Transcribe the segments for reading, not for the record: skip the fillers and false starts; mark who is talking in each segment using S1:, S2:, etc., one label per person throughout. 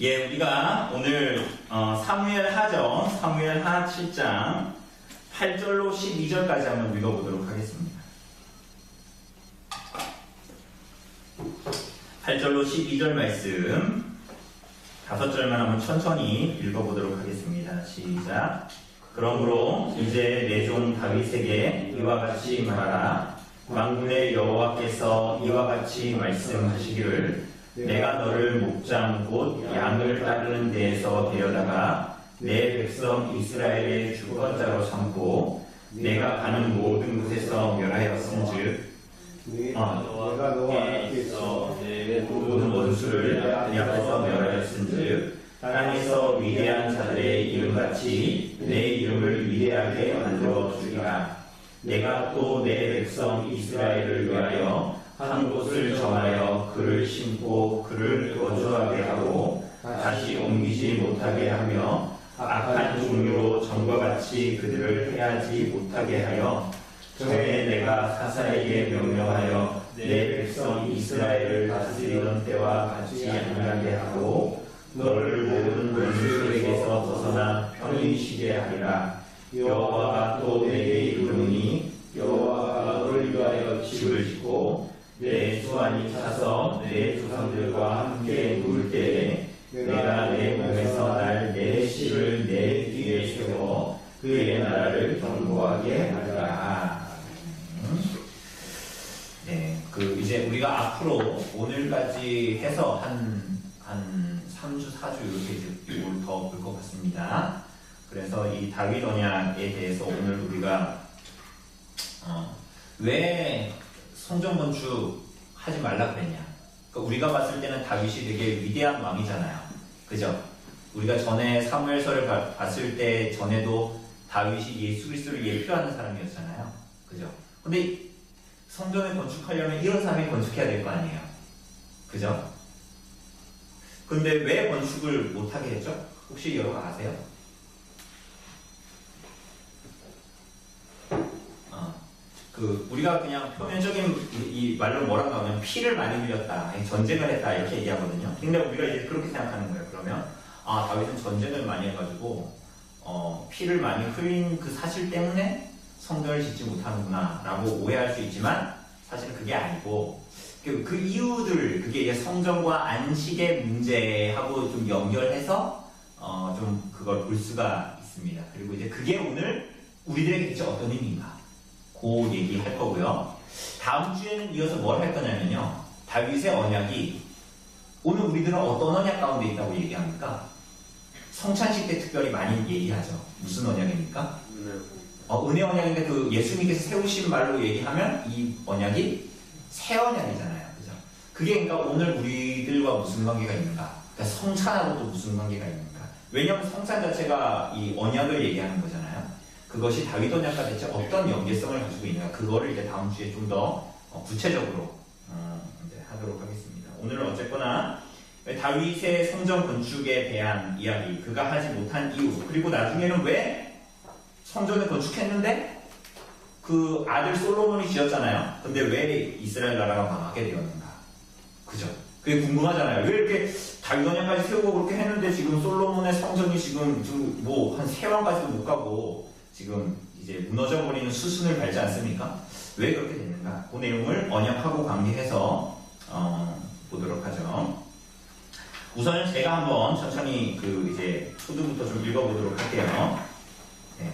S1: 예, 우리가 오늘 사무엘하죠. 사무엘하 7장 8절로 12절까지 한번 읽어보도록 하겠습니다. 8절로 12절 말씀 5절만 한번 천천히 읽어보도록 하겠습니다. 시작. 그러므로 이제 내 종 다윗에게 이와 같이 말하라. 만군의 여호와께서 이와 같이 말씀하시기를 내가 너를 목장 곧 양을 따르는 데에서 데려다가 내 백성 이스라엘의 주권자로 삼고 내가 가는 모든 곳에서 멸하였은즉
S2: 내가 너와 함께 있어
S1: 내 모든 원수를 내 앞에서 멸하였은즉 땅에서 위대한 자들의 이름같이 내 이름을 위대하게 만들어 주리라. 내가 또 내 백성 이스라엘을 위하여 한 곳을 정하여 그를 심고 그를 거주하게 하고 다시 옮기지 못하게 하며 악한 종류로 전과 같이 그들을 해하지 못하게 하여 전에 내가 사사에게 명령하여 내 백성 이스라엘을 다스리던 때와 같이 아니하게 하고 너를 모든 원수들에게서 벗어나 편히 쉬게 하리라. 여호와가 또 내게 이르노니 여호와가 너를 위하여 집을 짓고 내 수완이 차서 내 조상들과 함께 누울 때에 내가 내 몸에서 날 내 씨를 내 뒤에 세워 그의 나라를 견고하게 하리라. 네, 이제 우리가 앞으로 오늘까지 해서 한 3주, 4주 이렇게 더 볼 것 같습니다. 그래서 이 다윗 언약에 대해서 오늘 우리가 왜 성전 건축 하지 말라 그랬냐? 그러니까 우리가 봤을 때는 다윗이 되게 위대한 왕이잖아요. 그죠? 우리가 전에 사무엘서를 봤을 때 전에도 다윗이 예수 그리스도를 예표하는 사람이었잖아요. 그죠? 근데 성전을 건축하려면 이런 사람이 건축해야 될 거 아니에요. 그죠? 근데 왜 건축을 못하게 했죠? 혹시 여러분 아세요? 우리가 그냥 표면적인 이 말로 뭐라고 하면 피를 많이 흘렸다, 전쟁을 했다 이렇게 얘기하거든요. 근데 우리가 이제 그렇게 생각하는 거예요. 그러면 다윗은 전쟁을 많이 해가지고 피를 많이 흘린 그 사실 때문에 성전을 짓지 못하는구나 라고 오해할 수 있지만 사실 그게 아니고 그 이유들, 그게 이제 성전과 안식의 문제하고 좀 연결해서 좀 그걸 볼 수가 있습니다. 그리고 이제 그게 오늘 우리들에게 대체 어떤 의미인가 그 얘기할 거고요. 다음 주에는 이어서 뭘 할 거냐면요, 다윗의 언약이 오늘 우리들은 어떤 언약 가운데 있다고 얘기합니까? 성찬식 때 특별히 많이 얘기하죠. 무슨 언약입니까? 은혜 언약인데 그 예수님께서 세우신 말로 얘기하면 이 언약이 새 언약이잖아요. 그죠? 그게 그러니까 오늘 우리들과 무슨 관계가 있는가? 그러니까 성찬하고 또 무슨 관계가 있는가? 왜냐하면 성찬 자체가 이 언약을 얘기하는 거잖아요. 그것이 다윗 언약과 대체 어떤 연계성을 가지고 있는가? 그거를 이제 다음 주에 좀 더 구체적으로 이제 하도록 하겠습니다. 오늘은 어쨌거나 다윗의 성전 건축에 대한 이야기, 그가 하지 못한 이유, 그리고 나중에는 왜 성전을 건축했는데 그 아들 솔로몬이 지었잖아요. 근데 왜 이스라엘 나라가 망하게 되었는가? 그죠? 그게 궁금하잖아요. 왜 이렇게 다윗 언약까지 세우고 그렇게 했는데 지금 솔로몬의 성전이 지금 뭐 한 3왕까지도 못 가고 지금 이제 무너져버리는 수순을 밟지 않습니까? 왜 그렇게 됐는가? 그 내용을 언약하고 관계해서 보도록 하죠. 우선 제가 한번 천천히 이제 초두부터 좀 읽어보도록 할게요. 네.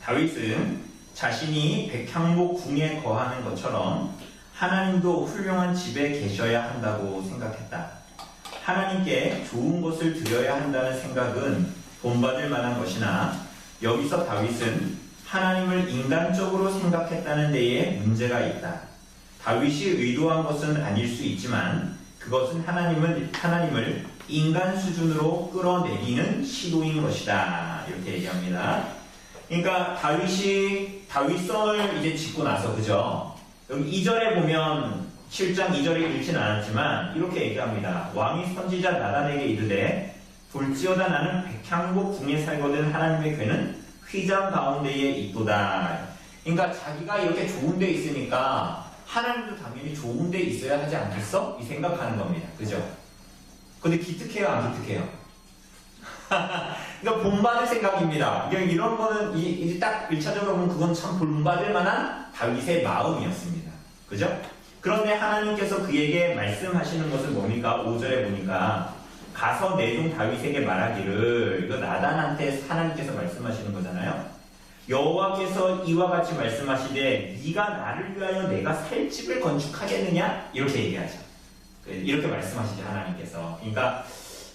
S1: 다윗은 자신이 백향목 궁에 거하는 것처럼 하나님도 훌륭한 집에 계셔야 한다고 생각했다. 하나님께 좋은 것을 드려야 한다는 생각은 본받을 만한 것이나 여기서 다윗은 하나님을 인간적으로 생각했다는 데에 문제가 있다. 다윗이 의도한 것은 아닐 수 있지만 그것은 하나님을 인간 수준으로 끌어내리는 시도인 것이다. 이렇게 얘기합니다. 그러니까 다윗이 다윗성을 이제 짓고 나서, 그죠? 여기 2절에 보면 7장 2절에 읽지는 않았지만 이렇게 얘기합니다. 왕이 선지자 나단에게 이르되 볼지어다 나는 백향목 궁에 살거든 하나님의 궤는 휘장 가운데에 있도다. 그러니까 자기가 이렇게 좋은 데 있으니까 하나님도 당연히 좋은 데 있어야 하지 않겠어? 이 생각하는 겁니다. 그죠? 근데 기특해요, 안 기특해요? 그러니까 본받을 생각입니다. 이런 거는 이제 딱 1차적으로 보면 그건 참 본받을 만한 다윗의 마음이었습니다. 그죠? 그런데 하나님께서 그에게 말씀하시는 것은 뭡니까? 5절에 보니까 가서 내 종 다윗에게 말하기를, 이거 나단한테 하나님께서 말씀하시는 거잖아요. 여호와께서 이와 같이 말씀하시되 네가 나를 위하여 내가 살 집을 건축하겠느냐? 이렇게 얘기하죠. 이렇게 말씀하시죠, 하나님께서. 그러니까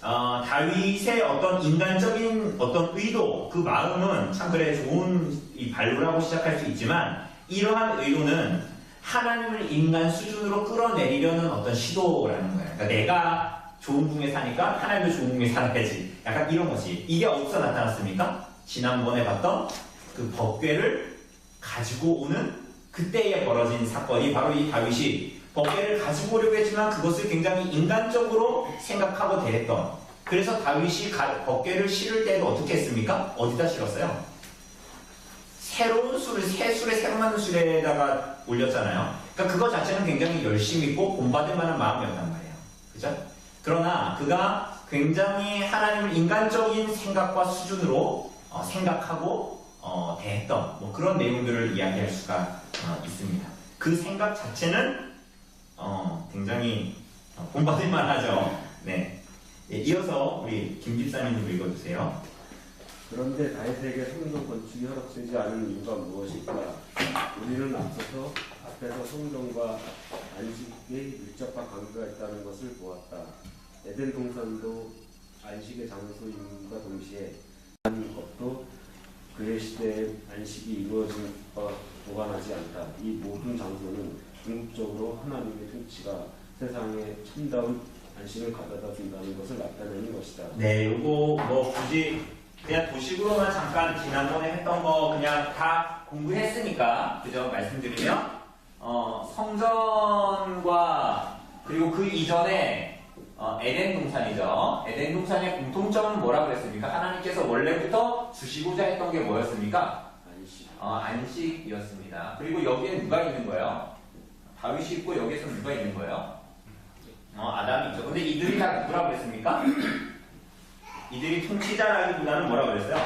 S1: 다윗의 어떤 인간적인 어떤 의도, 그 마음은 참 그래 좋은 이 발로라고 시작할 수 있지만, 이러한 의도는 하나님을 인간 수준으로 끌어내리려는 어떤 시도라는 거예요. 그러니까 내가 좋은 궁에 사니까 하나님도 좋은 궁에 살아야지. 약간 이런 것이. 이게 어디서 나타났습니까? 지난번에 봤던 그 법궤를 가지고 오는 그때에 벌어진 사건이 바로 이 다윗이 법궤를 가지고 오려고 했지만 그것을 굉장히 인간적으로 생각하고 대했던, 그래서 다윗이 법궤를 실을 때도 어떻게 했습니까? 어디다 실었어요? 새로운 술을, 새 술에 새로 만든 술에다가 올렸잖아요. 그러니까 그거 자체는 굉장히 열심히 있고 본받을 만한 마음이었단 말이에요. 그죠? 그러나 그가 굉장히 하나님을 인간적인 생각과 수준으로 생각하고 대했던 뭐 그런 내용들을 이야기할 수가 있습니다. 그 생각 자체는 굉장히 본받을 만하죠. 네. 예, 이어서 우리 김 집사님도 읽어주세요.
S2: 그런데 다윗에게 성전 건축이 허락되지 않은 이유가 무엇일까? 우리는 앞에서 성전과 안식의 밀접한 관계가 있다는 것을 보았다. 에덴 동산도 안식의 장소임과 동시에 한 것도 그의 시대에 안식이 이루어진 것과 무관하지 않다. 이 모든 장소는 궁극적으로 하나님의 통치가 세상에 참다운 안식을 가져다 준다는 것을 나타내는 것이다.
S1: 네, 요거 뭐 굳이 그냥 도식으로만 잠깐 지난번에 했던 거 그냥 다 공부했으니까, 그죠? 말씀드리면 성전과 그리고 그 이전에 에덴 동산이죠. 에덴 동산의 공통점은 뭐라고 그랬습니까? 하나님께서 원래부터 주시고자 했던 게 뭐였습니까? 안식이었습니다. 그리고 여기에 누가 있는 거예요? 다윗이 있고 여기에서 누가 있는 거예요? 아담이 있죠. 근데 이들이 다 누구라고 그랬습니까? 이들이 통치자라기보다는 뭐라고 그랬어요?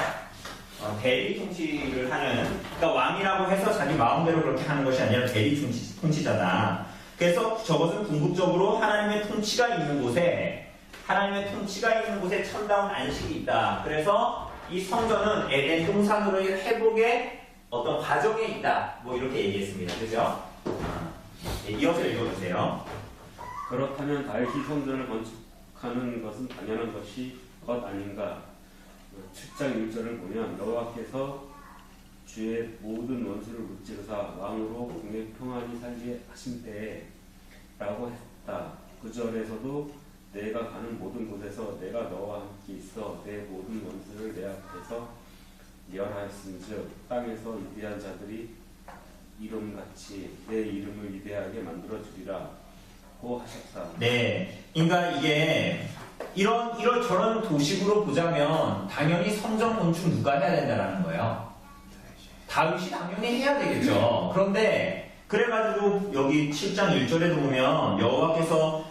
S1: 대리 통치를 하는, 그러니까 왕이라고 해서 자기 마음대로 그렇게 하는 것이 아니라 대리 통치자다. 그래서 저것은 궁극적으로 하나님의 통치가 있는 곳에 참다운 안식이 있다. 그래서 이 성전은 에덴 동산으로의 회복의 어떤 과정에 있다. 뭐 이렇게 얘기했습니다. 그죠? 이어서 읽어주세요.
S3: 그렇다면 다윗이 성전을 건축하는 것은 당연한 것 아닌가? 7장 1절을 보면 여호와께서 주의 모든 원수를 무찌르사 왕으로 궁에 평안히 살게 하신 때에 라고 했다. 9절에서도 내가 가는 모든 곳에서 내가 너와 함께 있어 내 모든 원수를 내 앞에서 멸하였은즉 땅에서 위대한 자들이 이름같이 내 이름을 위대하게 만들어주리라 고 하셨다.
S1: 네, 그러니까 이게 이런저런 도식으로 보자면 당연히 성전 건축 누가 해야 된다라는 거예요. 다윗이 당연히 해야 되겠죠. 그런데 그래가지고 여기 7장 1절에도 보면 여호와께서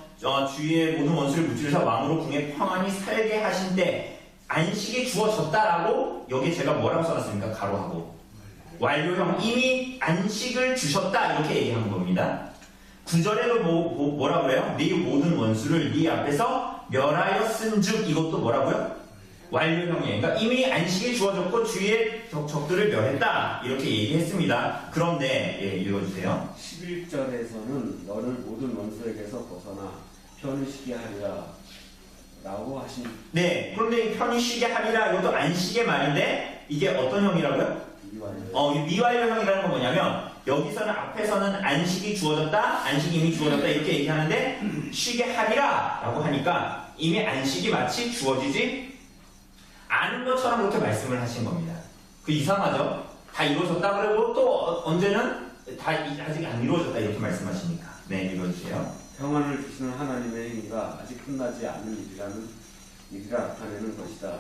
S1: 주위의 모든 원수를 무찌르사 왕으로 궁에 평안히 살게 하신 때 안식이 주어졌다라고 여기 제가 뭐라고 써놨습니까? 가로하고 완료형, 이미 안식을 주셨다 이렇게 얘기한 겁니다. 9절에도 뭐라 그래요? 네 모든 원수를 네 앞에서 멸하였은즉, 이것도 뭐라고요? 완료형이에요. 그러니까 이미 안식이 주어졌고 주위의 적들을 멸했다 이렇게 얘기했습니다. 그런데 읽어주세요.
S3: 11절에서는 너를 모든 원수에게서 벗어나 편히 쉬게 하리라 라고 하신.
S1: 네, 그런데 이 편히 쉬게 하리라 이것도 안식의 말인데 이게 어떤 형이라고요? 이 미완료형이라는 건 뭐냐면 여기서는 앞에서는 안식이 주어졌다, 안식이 이미 주어졌다 이렇게 얘기하는데 쉬게 하리라 라고 하니까 이미 안식이 마치 주어지지 않은 것처럼 그렇게 말씀을 하신 겁니다. 그 이상하죠? 다 이루어졌다 그러고 또 언제는 다 아직 안 이루어졌다 이렇게 말씀하시니까. 네, 읽어주세요.
S3: 평안을 주시는 하나님의 행위가 아직 끝나지 않은 일이라 나타내는 것이다.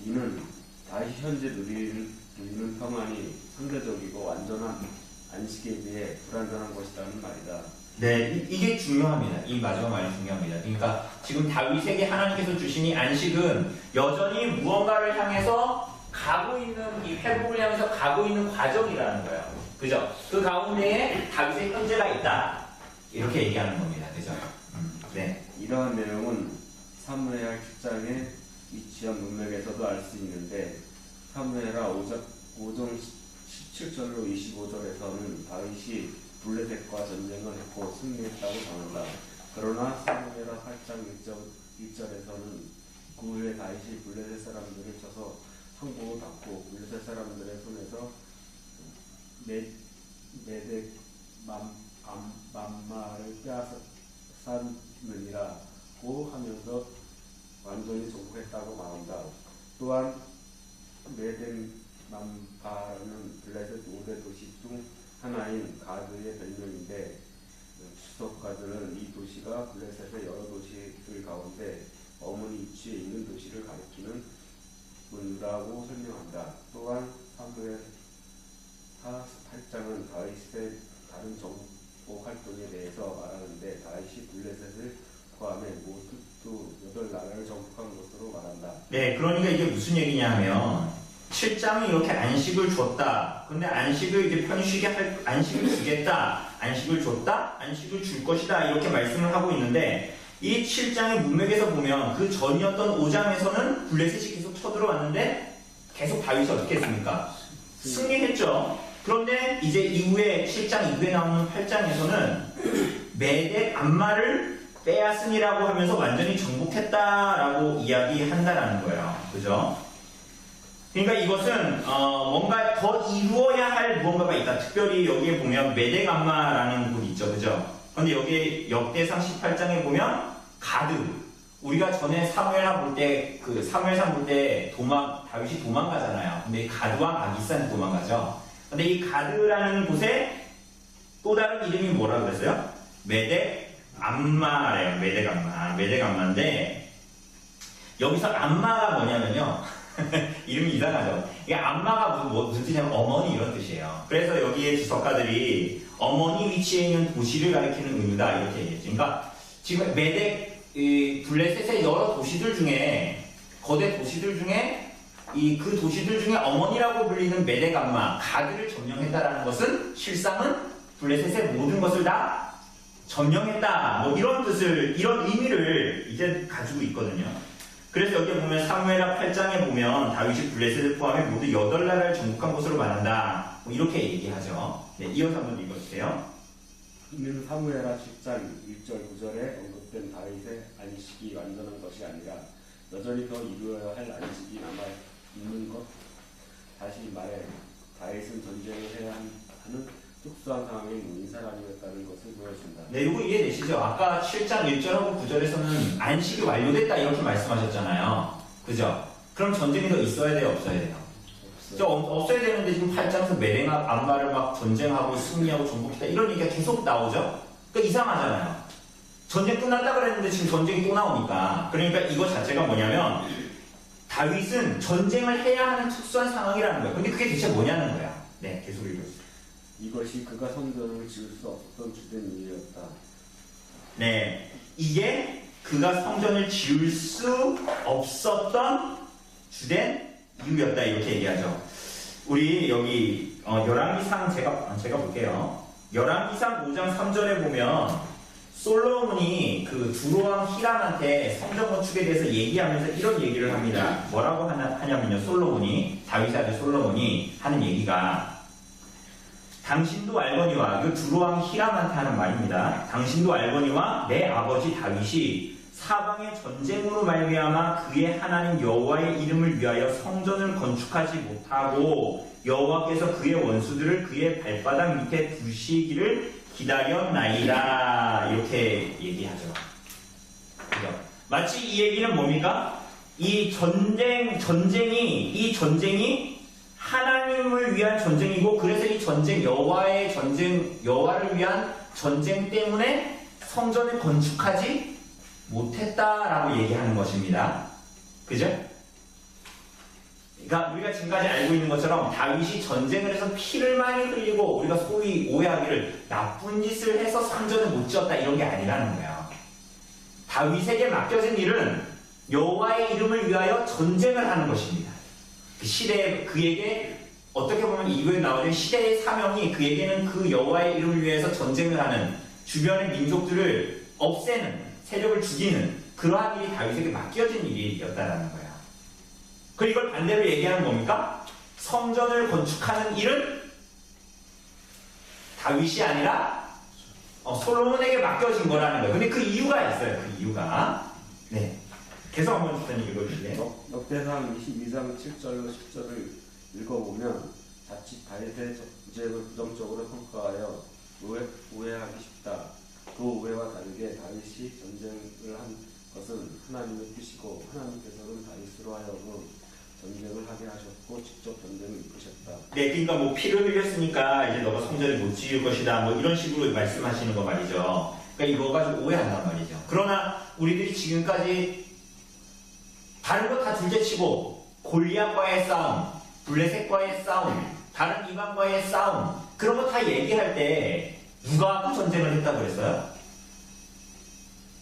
S3: 이는 다시 현재 누리는 평안이 상대적이고 완전한
S2: 안식에 대해 불완전한 것이라는 말이다.
S1: 네, 이게 중요합니다. 이 마지막 말이 중요합니다. 그러니까 지금 다윗에게 하나님께서 주신 이 안식은 여전히 무언가를 향해서 가고 있는, 이 회복을 향해서 가고 있는 과정이라는 거예요. 그죠? 그 가운데에 다윗의 현재가 있다. 이렇게 얘기하는 겁니다. 그죠? 네.
S2: 이러한 내용은 사무엘하 7장의 위치한 문맥에서도 알 수 있는데 사무엘하 5장 17절로 25절에서는 다윗이 블레셋과 전쟁을 했고 승리했다고 전한다. 그러나 사무엘하 8장 1절에서는 그 후에 다윗이 블레셋 사람들을 쳐서 성공을 받고 블레셋 사람들의 손에서 메덱 맘마를 빼앗았느니라고 하면서 완전히 정복했다고 말한다. 또한 메덱 맘파는 블레셋 5대 도시 중 하나인 가드의 별명인데 주석가들은 이 도시가 블레셋의 여러 도시들 가운데 어머니 위치에 있는 도시를 가리키는 문이라고 설명한다. 또한 사무엘하 8장은 다윗의 다른 정복 활동에 대해서 말하는데 다윗이 블레셋을 포함해 모두 8나라를 정복한 것으로 말한다.
S1: 네, 그러니까 이게 무슨 얘기냐 하면 7장이 이렇게 안식을 줬다. 근데 안식을 이제 편식에 안식을 주겠다. 안식을 줬다. 안식을 줄 것이다. 이렇게 말씀을 하고 있는데 이 7장의 문맥에서 보면 그 전이었던 5장에서는 블레셋이 계속 쳐들어왔는데 계속 다윗이 어떻게 했습니까? 승리했죠. 그런데 이제 이후에 7장 이후에 나오는 8장에서는 메덱 암마를 빼앗으니라고 하면서 완전히 정복했다라고 이야기한다라는 거예요. 그죠? 그러니까 이것은 뭔가 더 이루어야 할 무언가가 있다. 특별히 여기에 보면 메덱 암마라는 곳이 있죠. 그죠? 그런데 여기 역대상 18장에 보면 가드. 우리가 전에 사무엘하 볼 때 그 사무엘상 볼 때 다윗이 도망가잖아요. 근데 이 가드와 아기스한테 도망가죠. 근데 이 가드라는 곳에 또 다른 이름이 뭐라 그랬어요? 메덱 암마래요. 메덱 암마. 메덱 암마인데 여기서 암마가 뭐냐면요. 이름이 이상하죠. 이게 암마가 무슨 뜻이냐면 어머니 이런 뜻이에요. 그래서 여기에 주석가들이 어머니 위치에 있는 도시를 가리키는 의미다 이렇게 얘기했죠. 그러니까 지금 메덱 블레셋의 여러 도시들 중에 거대 도시들 중에 그 도시들 중에 어머니라고 불리는 메덱 암마 가드를 점령했다라는 것은 실상은 블레셋의 모든 것을 다 점령했다. 뭐 이런 뜻을 이런 의미를 이제 가지고 있거든요. 그래서 여기 보면 사무엘하 8장에 보면 다윗이 블레셋을 포함해 모두 8나라를 정복한 것으로 말한다. 뭐 이렇게 얘기하죠. 네, 이어서 한번 읽어주세요.
S2: 이는 사무엘하 10장 1절 9절에 언급된 다윗의 안식이 완전한 것이 아니라 여전히 더 이루어야 할 안식이 남아 있는 것. 다시 말해 다윗은 전쟁을 해야 하는 특수한 상황에 놓인 사람이었다는 것을 보여준다.
S1: 네, 이거 이해되시죠? 아까 7장 1절하고 9절에서는 안식이 완료됐다 이렇게 말씀하셨잖아요. 그죠? 그럼 전쟁이 더 있어야 돼요? 없어야 돼요? 없어야 되는데 지금 8장에서 메덱 암마를 막 전쟁하고 승리하고 정복했다 이런 얘기가 계속 나오죠? 그러니까 이상하잖아요. 전쟁 끝났다 그랬는데 지금 전쟁이 또 나오니까. 그러니까 이거 자체가 뭐냐면 다윗은 전쟁을 해야 하는 특수한 상황이라는 거예요. 근데 그게 대체 뭐냐는 거야. 네, 계속 읽어주세요.
S2: 이것이 그가 성전을 지을 수 없었던 주된 이유였다.
S1: 네, 이게 그가 성전을 지을 수 없었던 주된 이유였다 이렇게 얘기하죠. 우리 여기 열왕기상 제가 볼게요. 열왕기상 5장 3절에 보면 솔로몬이 그 두로왕 히람한테 성전 건축에 대해서 얘기하면서 이런 얘기를 합니다. 뭐라고 하냐면요. 다윗의 아들 솔로몬이 하는 얘기가 당신도 알거니와 그 두로왕 히람한테 하는 말입니다. 당신도 알거니와 내 아버지 다윗이 사방의 전쟁으로 말미암아 그의 하나님 여호와의 이름을 위하여 성전을 건축하지 못하고 여호와께서 그의 원수들을 그의 발바닥 밑에 두시기를 기다렸나이다 이렇게 얘기하죠. 그죠? 마치 이 얘기는 뭡니까? 이 전쟁이 하나님을 위한 전쟁이고 그래서 이 전쟁 여호와를 위한 전쟁 때문에 성전을 건축하지 못했다라고 얘기하는 것입니다. 그죠? 그러니까 우리가 지금까지 알고 있는 것처럼 다윗이 전쟁을 해서 피를 많이 흘리고 우리가 소위 오해하기를 나쁜 짓을 해서 성전을 못 지었다 이런 게 아니라는 거예요. 다윗에게 맡겨진 일은 여호와의 이름을 위하여 전쟁을 하는 것입니다. 그 시대에 그에게 어떻게 보면 이후에 나오는 시대의 사명이 그에게는 그 여호와의 이름을 위해서 전쟁을 하는 주변의 민족들을 없애는 세력을 죽이는 그러한 일이 다윗에게 맡겨진 일이었다라는 거예요. 그리고 이걸 반대로 얘기하는 겁니까? 성전을 건축하는 일은 다윗이 아니라 솔로몬에게 맡겨진 거라는 거예요. 근데 그 이유가 있어요. 그 이유가. 네. 계속 한번 주사님 읽어주실래요?
S2: 역대상 22장 7절로 10절을 읽어보면 자칫 다윗의 전쟁을 부정적으로 평가하여 오해하기 쉽다. 그 오해와 다르게 다윗이 전쟁을 한 것은 하나님의 뜻이고 하나님께서는 다윗으로 하여금 전쟁을 하게 하셨고 직접 전쟁을 이끄셨다.
S1: 네, 그러니까 뭐 피를 흘렸으니까 이제 너가 성전을 못 지을 것이다. 뭐 이런 식으로 말씀하시는 거 말이죠. 그러니까 이거 가지고 오해한단 말이죠. 그러나 우리들이 지금까지 다른 거 다 둘째치고 골리앗과의 싸움, 블레셋과의 싸움, 다른 이방과의 싸움 그런 거 다 얘기할 때 누가 그 전쟁을 했다고 그랬어요?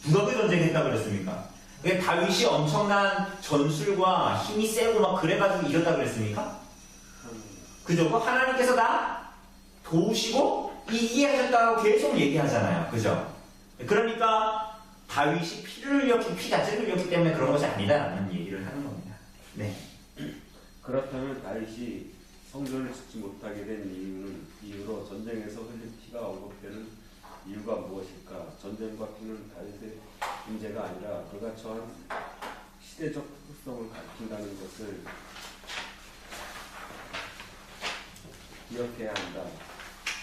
S1: 누가 그 전쟁을 했다고 그랬습니까? 왜 다윗이 엄청난 전술과 힘이 세고 막 그래가지고 이겼다고 그랬습니까? 그죠? 그 하나님께서 다 도우시고 이기하셨다고 계속 얘기하잖아요. 그죠? 그러니까 다윗이 피를 흘렸기, 피 자체를 흘렸기 때문에 그런 것이 아니다라는 얘기를 하는 겁니다. 네.
S2: 그렇다면 다윗이 성전을 짓지 못하게 된 이유로 전쟁에서 흘린 피가 언급되는 이유가 무엇일까? 전쟁과 피는 다윗의 문제가 아니라 그가 처한 시대적 특성을 가리킨다는 것을 기억해야 한다.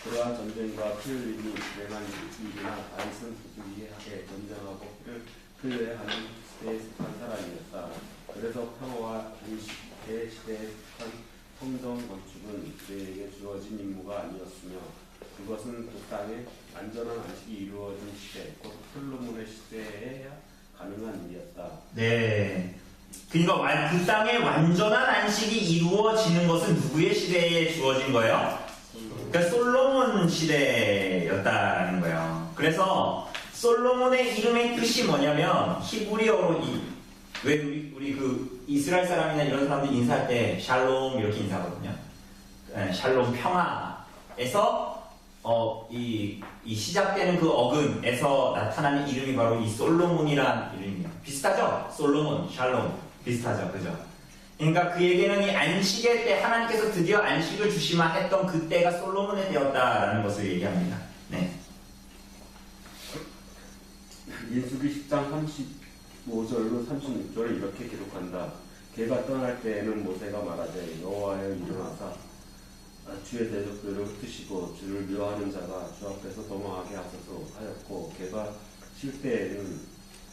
S2: 그러한 전쟁과 피 흘림이 진행한 일이나 다윗은 부득이하게 전쟁하고 피를 흘려야 하는 시대에 속한 사람이었다. 그래서 평화와 안식의 시대에 속한 성전 건축은 그에게 주어진 임무가 아니었으며 그것은 그 땅에 안전한 안식이 이루어진 시대, 곧 솔로몬의 시대에 가능한 일이었다.
S1: 네. 그러니까 그 땅에 완전한 안식이 이루어지는 것은 누구의 시대에 주어진 거예요? 그러니까 솔로몬 시대였다는 거예요. 그래서 솔로몬의 이름의 뜻이 뭐냐면 히브리어로 왜 우리 그 이스라엘 사람이나 이런 사람들 인사할 때 샬롬 이렇게 인사하거든요. 샬롬 평화에서 이 시작되는 그 어근에서 나타나는 이름이 바로 이 솔로몬이란 이름입니다. 비슷하죠? 솔로몬, 샬롬 비슷하죠, 그죠? 그러니까 그에게는 이 안식의 때 하나님께서 드디어 안식을 주시마 했던 그때가 솔로몬의 때였다라는 것을 얘기합니다. 네.
S2: 민수기 10장 35절로 36절을 이렇게 기록한다. 걔가 떠날 때에는 모세가 말하되 여호와여 일어나사 주의 대적들을 흩으시고 주를 미워하는 자가 주 앞에서 도망하게 하소서 하였고 걔가 쉴 때에는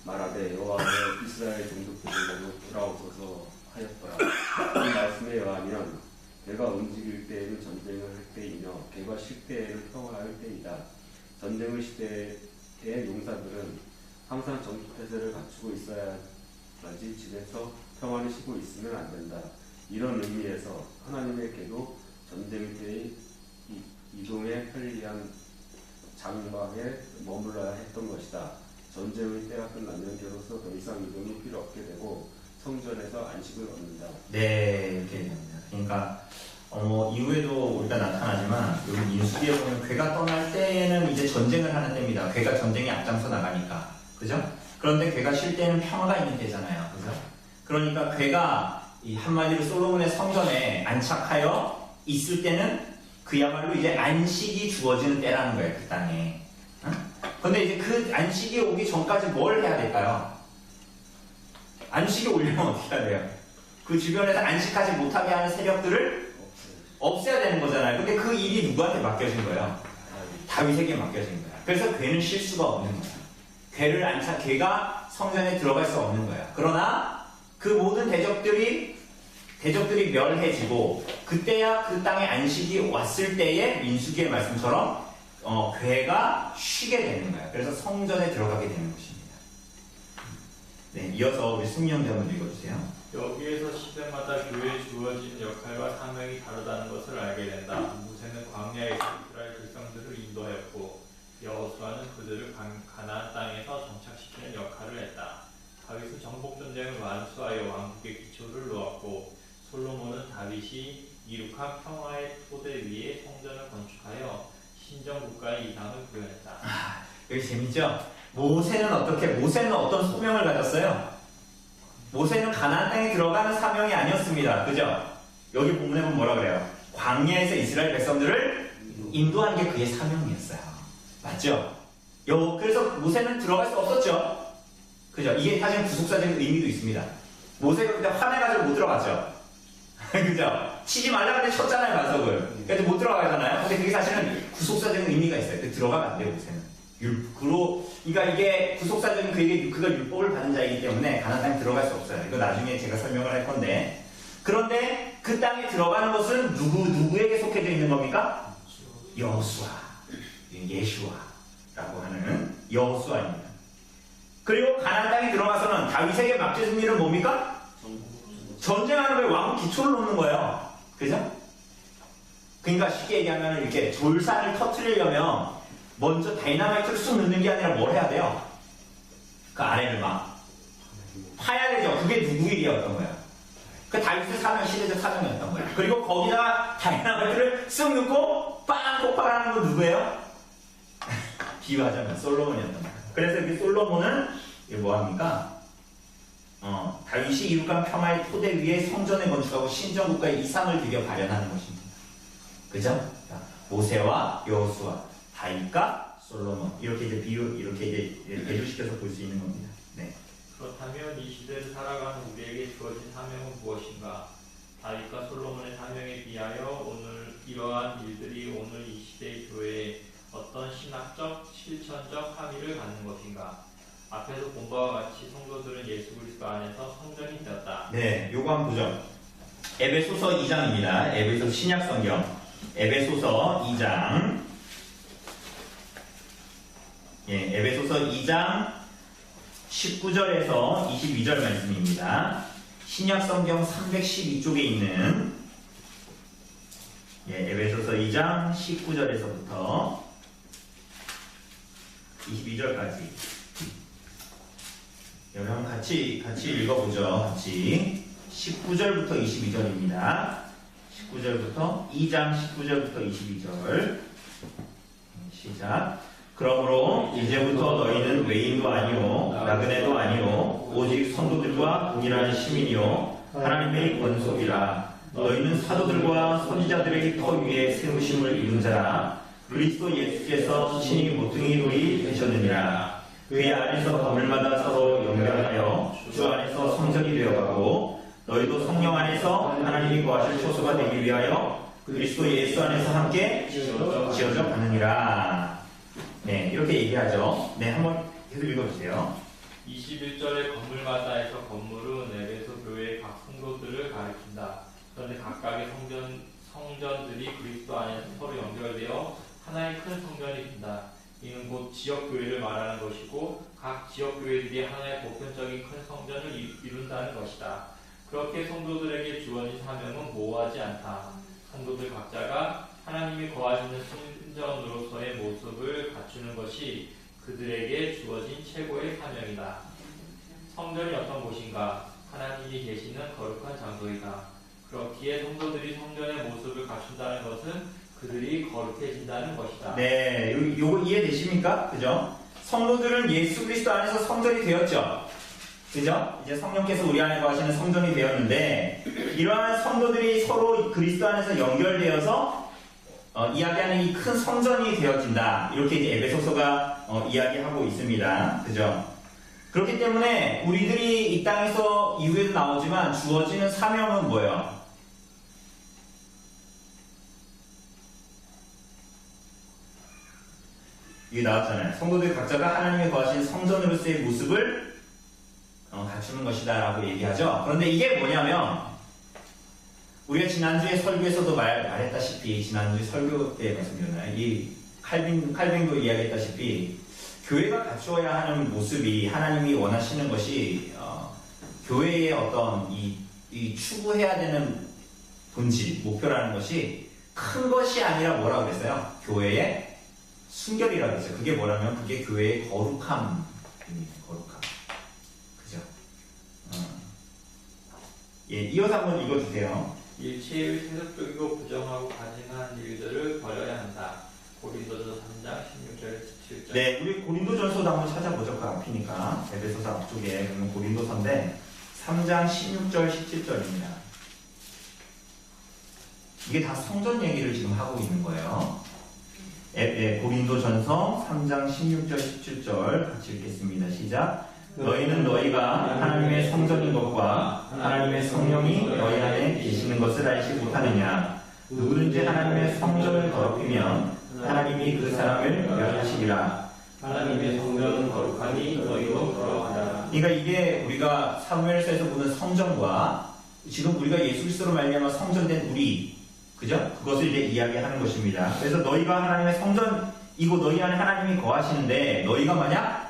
S2: 말하되 여호와여 이스라엘 종족들로 돌아오소서 하였더라. 이 말씀에 의하면 걔가 움직일 때에는 전쟁을 할 때이며 걔가 쉴 때에는 평화할 때이다. 전쟁의 시대의 용사들은 항상 정투태세를 갖추고 있어야지 집에서 평안히 쉬고 있으면 안 된다. 이런 의미에서 하나님에게도 전쟁 때의 이동에 편리한 장막에 머물러야 했던 것이다. 전쟁의 때가 끝나면 비로소 더 이상 이동이 필요 없게 되고 성전에서 안식을 얻는다.
S1: 네, 이렇게 됩니다. 그러니까 이후에도 우리가 나타나지만 여기 민수기에 보면 괴가 떠날 때에는 이제 전쟁을 하는 때입니다. 괴가 전쟁에 앞장서 나가니까, 그죠? 그런데 괴가 쉴 때는 평화가 있는 때잖아요, 그죠? 그러니까 괴가 이 한마디로 솔로몬의 성전에 안착하여 있을 때는 그야말로 이제 안식이 주어지는 때라는 거예요, 그 땅에. 그런데 이제 그 안식이 오기 전까지 뭘 해야 될까요? 안식이 오려면 어떻게 해야 돼요? 그 주변에서 안식하지 못하게 하는 세력들을 없애야 되는 거잖아요. 근데 그 일이 누구한테 맡겨진 거예요? 다윗에게 맡겨진 거예요. 그래서 괴는 쉴 수가 없는 거예요. 괴가 성전에 들어갈 수 없는 거예요. 그러나 그 모든 대적들이 멸해지고 그때야 그 땅에 안식이 왔을 때에 민수기의 말씀처럼 괴가 쉬게 되는 거예요. 그래서 성전에 들어가게 되는 것입니다. 네, 이어서 우리 승리 형제 한번 읽어주세요.
S4: 여기에서 시대마다 교회에 주어진 역할과 사명이 다르다는 것을 알게 된다. 모세는 광야에서 이스라엘 백성들을 인도하였고 여호수아는 그들을 가나안 땅에서 정착시키는 역할을 했다. 다윗은 정복 전쟁을 완수하여 왕국의 기초를 놓았고 솔로몬은 다윗이 이룩한 평화의 토대 위에 성전을 건축하여 신정 국가의 이상을 구현했다.
S1: 여기 재밌죠? 모세는 어떤 소명을 가졌어요? 모세는 가나안 땅에 들어가는 사명이 아니었습니다. 그죠? 여기 본문에 보면 뭐라 그래요? 광야에서 이스라엘 백성들을 인도하는 게 그의 사명이었어요. 맞죠? 그래서 모세는 들어갈 수 없었죠? 그죠? 이게 사실 구속사적인 의미도 있습니다. 모세가 그때 화내가지고 못 들어갔죠? 그죠? 치지 말라 근데 쳤잖아요, 반석을. 그래서 못 들어가잖아요. 근데 그게 사실은 구속사적인 의미가 있어요. 들어가면 안 돼요, 모세는. 그러니까 이게 구속사적인 그가 율법을 받은 자이기 때문에 가나안 땅에 들어갈 수 없어요. 이거 나중에 제가 설명을 할 건데. 그런데 그 땅에 들어가는 것은 누구에게 속해져 있는 겁니까? 여호수아, 예슈아라고 하는 여호수아입니다. 그리고 가나안 땅에 들어가서는 다윗에게 맡겨진 일은 뭡니까? 전쟁하는 거에 왕국 기초를 놓는 거예요. 그죠? 그러니까 쉽게 얘기하면 이렇게 돌산을 터뜨리려면 먼저 다이나마이트를 쑥 넣는 게 아니라 뭘 해야 돼요? 그 아래를 막 파야 되죠. 그게 누구 일이었던 거예요? 그 다윗의 사명, 시대적 사명이었던 거예요. 그리고 거기다가 다이나마이트를 쑥 넣고 빵 폭발하는 건 누구예요? 비유하자면 솔로몬이었던 거예요. 그래서 그 솔로몬은 뭐합니까? 다윗이 이룩한 평화의 토대 위에 성전을 건축하고 신정국가의 이상을 드려 발현하는 것입니다. 그죠? 모세와 여호수아, 다윗과 솔로몬 이렇게 이제 대조시켜서 볼 수 있는 겁니다. 네.
S4: 그렇다면 이 시대를 살아가는 우리에게 주어진 사명은 무엇인가? 다윗과 솔로몬의 사명에 비하여 오늘 이러한 일들이 오늘 이 시대의 교회에 어떤 신학적, 실천적 함의를 갖는 것인가? 앞에서 본 바와 같이 성도들은 예수 그리스도 안에서 성전이 되었다.
S1: 네, 요거 한번 보죠. 에베소서 2장입니다. 에베소 신약 성경. 에베소서 2장. 예, 에베소서 2장 19절에서 22절 말씀입니다. 신약 성경 312쪽에 있는 에베소서 2장 19절에서부터 22절까지. 여러분 한번 같이 읽어보죠. 같이 19절부터 22절입니다. 19절부터 2장 19절부터 22절 시작. 그러므로 이제부터 너희는 외인도 아니요 나그네도 아니요 오직 성도들과 동일한 시민이요 하나님의 권속이라. 너희는 사도들과 선지자들의 터 위에 세우심을 이룬 자라. 그리스도 예수께서 친히 모퉁이 돌이 되셨느니라. 그의 안에서 건물마다 서로 연결하여 주 안에서 성전이 되어가고 너희도 성령 안에서 하나님이 거하실 초소가 되기 위하여 그리스도 예수 안에서 함께 지어져 가느니라. 네, 이렇게 얘기하죠. 네, 한번 계속 읽어주세요.
S4: 21절의 건물마다에서 건물은 에베소 교회의 각 성도들을 가리킨다. 그런데 각각의 성전들이 그리스도 안에서 서로 연결되어 하나의 큰 성전이 된다. 이는 곧 지역교회를 말하는 것이고 각 지역교회들이 하나의 보편적인 큰 성전을 이룬다는 것이다. 그렇게 성도들에게 주어진 사명은 모호하지 않다. 성도들 각자가 하나님이 거하시는 성전으로서의 모습을 갖추는 것이 그들에게 주어진 최고의 사명이다. 성전이 어떤 곳인가? 하나님이 계시는 거룩한 장소이다. 그렇기에 성도들이 성전의 모습을 갖춘다는 것은 그들이 거룩해진다는 것이다.
S1: 네, 요거 이해되십니까? 그죠? 성도들은 예수 그리스도 안에서 성전이 되었죠. 그죠? 이제 성령께서 우리 안에 거하시는 성전이 되었는데 이러한 성도들이 서로 그리스도 안에서 연결되어서 이야기하는 이 큰 성전이 되어진다. 이렇게 이제 에베소서가 이야기하고 있습니다. 그죠? 그렇기 때문에 우리들이 이 땅에서 이후에도 나오지만 주어지는 사명은 뭐예요? 이게 나왔잖아요. 성도들 각자가 하나님이 거하신 성전으로서의 모습을 갖추는 것이다 라고 얘기하죠. 그런데 이게 뭐냐면 우리가 지난주에 설교에서도 말했다시피 지난주 설교 때 말씀드렸나요? 이 칼빈도 이야기했다시피 교회가 갖추어야 하는 모습이 하나님이 원하시는 것이 교회의 어떤 이 추구해야 되는 본질, 목표라는 것이 큰 것이 아니라 뭐라고 그랬어요? 교회의 순결이라고 했어요. 그게 뭐라면 그게 교회의 거룩함입니다. 거룩함. 그죠? 예, 이어서 한번 읽어주세요.
S4: 일체의 세속적이고 부정하고 가증한 일들을 버려야 한다. 고린도전서 3장 16절 17절.
S1: 네, 우리 고린도전서도 한번 찾아보죠. 그 앞이니까. 에베소서 앞쪽에 그러면 고린도서인데 3장 16절 17절입니다. 이게 다 성전 얘기를 지금 하고 있는 거예요. 고린도전서 3장 16절 17절 같이 읽겠습니다. 시작. 너희는 너희가 하나님의 성전인 것과 하나님의 성령이 너희 안에 계시는 것을 알지 못하느냐. 누구든지 하나님의 성전을 더럽히면 하나님이 그 사람을 멸하시리라.
S4: 하나님의 성전은 거룩하니 너희도 거룩하라.
S1: 그러니까 이게 우리가 사무엘서에서 보는 성전과 지금 우리가 예수 그리스도로 말미암아 성전된 우리, 그죠? 그것을 이제 이야기하는 것입니다. 그래서 너희가 하나님의 성전이고 너희 안에 하나님이 거하시는데 너희가 만약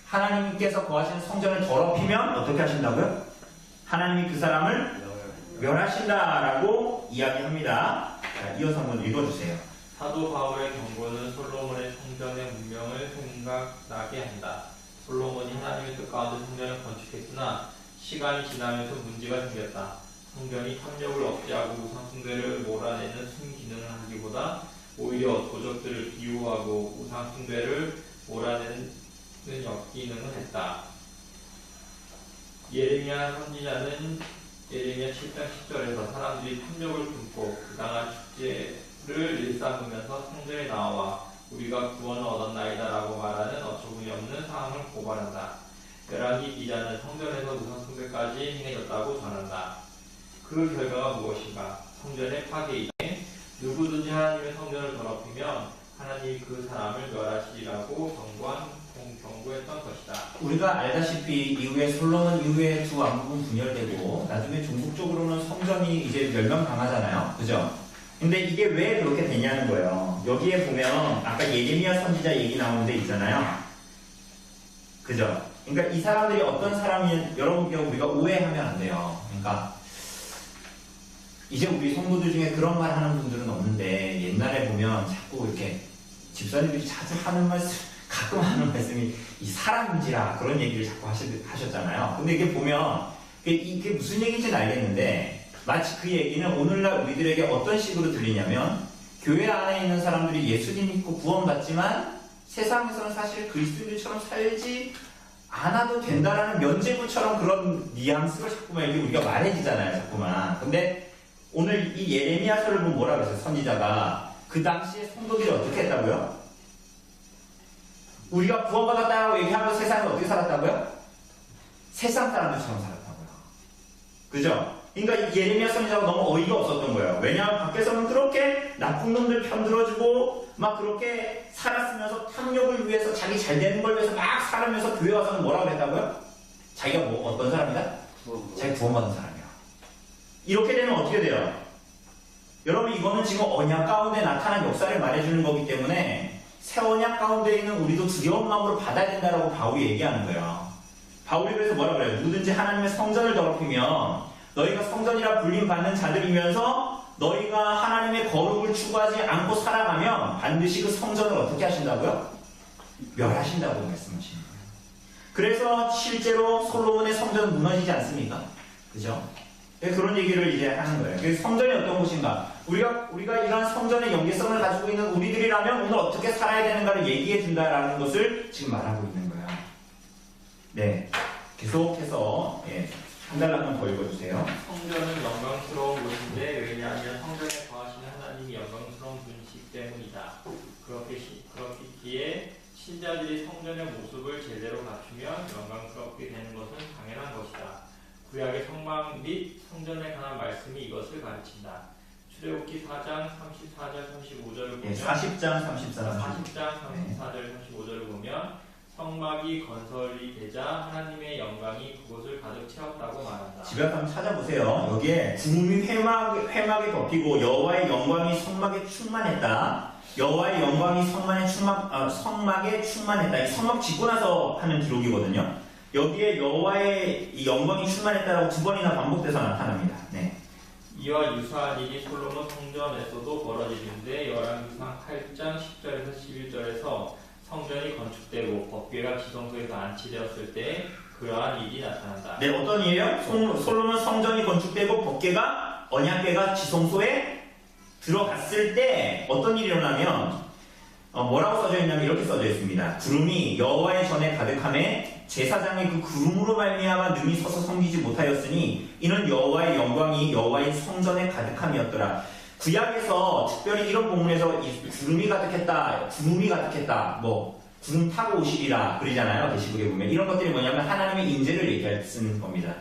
S1: 하나님께서 거하시는 성전을 더럽히면 어떻게 하신다고요? 하나님이 그 사람을 멸하신다라고 이야기합니다. 자, 이어서 한번 읽어주세요.
S4: 사도 바울의 경고는 솔로몬의 성전의 문명을 생각나게 한다. 솔로몬이 하나님의 뜻 가운데 성전을 건축했으나 시간이 지나면서 문제가 생겼다. 성전이 탐욕을 억제하고 우상 숭배를 몰아내는 순기능을 하기보다 오히려 도적들을 비유하고 우상 숭배를 몰아내는 역기능을 했다. 예레미야 선지자는 예레미야 7장 10절에서 사람들이 탐욕을 품고 부당한 축제를 일삼으면서 성전에 나와 우리가 구원을 얻었나이다 라고 말하는 어처구니 없는 상황을 고발한다. 열왕기 기자는 성전에서 우상 숭배까지 행해졌다고 전한다. 그 결과가 무엇인가? 성전의 파괴이되 누구든지 하나님의 성전을 더럽히면 하나님이 그 사람을 멸하시리라고 경고했던 것이다.
S1: 우리가 알다시피 이후에 솔로몬 이후에 두 왕국은 분열되고 나중에 종국적으로는 성전이 이제 멸망당하잖아요. 그죠? 근데 이게 왜 그렇게 되냐는 거예요. 여기에 보면 아까 예레미야 선지자 얘기 나오는 데 있잖아요. 그죠? 그러니까 이 사람들이 어떤 사람이 여러분께 우리가 오해하면 안 돼요. 그러니까 이제 우리 성도들 중에 그런 말 하는 분들은 없는데 옛날에 보면 자꾸 이렇게 집사님들이 자주 하는 말씀, 가끔 하는 말씀이 이 사람인지라 그런 얘기를 자꾸 하셨잖아요. 근데 이게 보면 이게 무슨 얘기인지는 알겠는데 마치 그 얘기는 오늘날 우리들에게 어떤 식으로 들리냐면 교회 안에 있는 사람들이 예수님 믿고 구원받지만 세상에서는 사실 그리스도인들처럼 살지 않아도 된다라는 면죄부처럼 그런 뉘앙스를 자꾸만 이렇게 우리가 말해지잖아요. 자꾸만. 근데 오늘 이 예레미야서를 보면 뭐라고 했어요? 선지자가 그 당시에 성도들이 어떻게 했다고요? 우리가 구원받았다고 얘기하면서 세상에 어떻게 살았다고요? 세상 사람들처럼 살았다고요. 그죠? 그러니까 예레미야 선지자가 너무 어이가 없었던 거예요. 왜냐하면 밖에서는 그렇게 나쁜 놈들 편들어주고 막 그렇게 살았으면서 탐욕을 위해서 자기 잘 되는 걸 위해서 막 살으면서 교회 와서는 뭐라고 했다고요? 자기가 뭐 어떤 사람이다? 자기 구원받은 사람이야. 이렇게 되면 어떻게 돼요? 여러분 이거는 지금 언약 가운데 나타난 역사를 말해주는 거기 때문에 새 언약 가운데 있는 우리도 두려운 마음으로 받아야 된다라고 바울이 얘기하는 거예요. 바울이 그래서 뭐라 그래요? 누구든지 하나님의 성전을 더럽히면 너희가 성전이라 불림받는 자들이면서 너희가 하나님의 거룩을 추구하지 않고 살아가면 반드시 그 성전을 어떻게 하신다고요? 멸하신다고 말씀하시는 거예요. 그래서 실제로 솔로몬의 성전은 무너지지 않습니까? 그죠? 그런 얘기를 이제 하는 거예요. 그래서 성전이 어떤 곳인가? 우리가 이러한 성전의 연계성을 가지고 있는 우리들이라면 오늘 어떻게 살아야 되는가를 얘기해 준다라는 것을 지금 말하고 있는 거예요. 네. 계속해서, 한 달락만 더 읽어주세요.
S4: 성전은 영광스러운 곳인데 왜냐하면 성전에 거하시는 하나님이 영광스러운 분이시기 때문이다. 그렇기에 신자들이 성전의 모습을 제대로 갖추면 영광스럽게 되는 것은 당연한 것이다. 구약의 성막 및 성전에 관한 말씀이 이것을 가르친다. 출애굽기 4장 34절 35절을 보면
S1: 40장 34절
S4: 34절 35절을 보면 성막이 건설이 되자 하나님의 영광이 그곳을 가득 채웠다고 말한다.
S1: 집에 가서 한번 찾아보세요. 여기에 구름이 회막에 덮이고 여호와의 영광이 성막에 충만했다. 여호와의 영광이 성막에 충만했다. 이 성막 짓고 나서 하는 기록이거든요. 여기에 여호와의 이 영광이 충만했다라고 2번이나 반복돼서 나타납니다. 네.
S4: 이와 유사한 일이 솔로몬 성전에서도 벌어지는데 열왕기상 8장 10절에서 11절에서 성전이 건축되고 법궤가 지성소에서 안치되었을 때 그러한 일이 나타난다.
S1: 네, 어떤 일이에요? 솔로몬 성전이 건축되고 법궤가 언약궤가 지성소에 들어갔을 때 어떤 일이 일어나면 뭐라고 써져 있냐면 이렇게 써져 있습니다. 구름이 여호와의 전에 가득함에 제사장이 그 구름으로 말미암아 능히 서서 섬기지 못하였으니 이는 여호와의 영광이 여호와의 성전에 가득함이었더라. 구약에서 특별히 이런 본문에서 이 구름이 가득했다, 구름 타고 오시리라 그러잖아요. 계시록에 보면 이런 것들이 뭐냐면 하나님의 인재를 얘기할 쓰는 겁니다.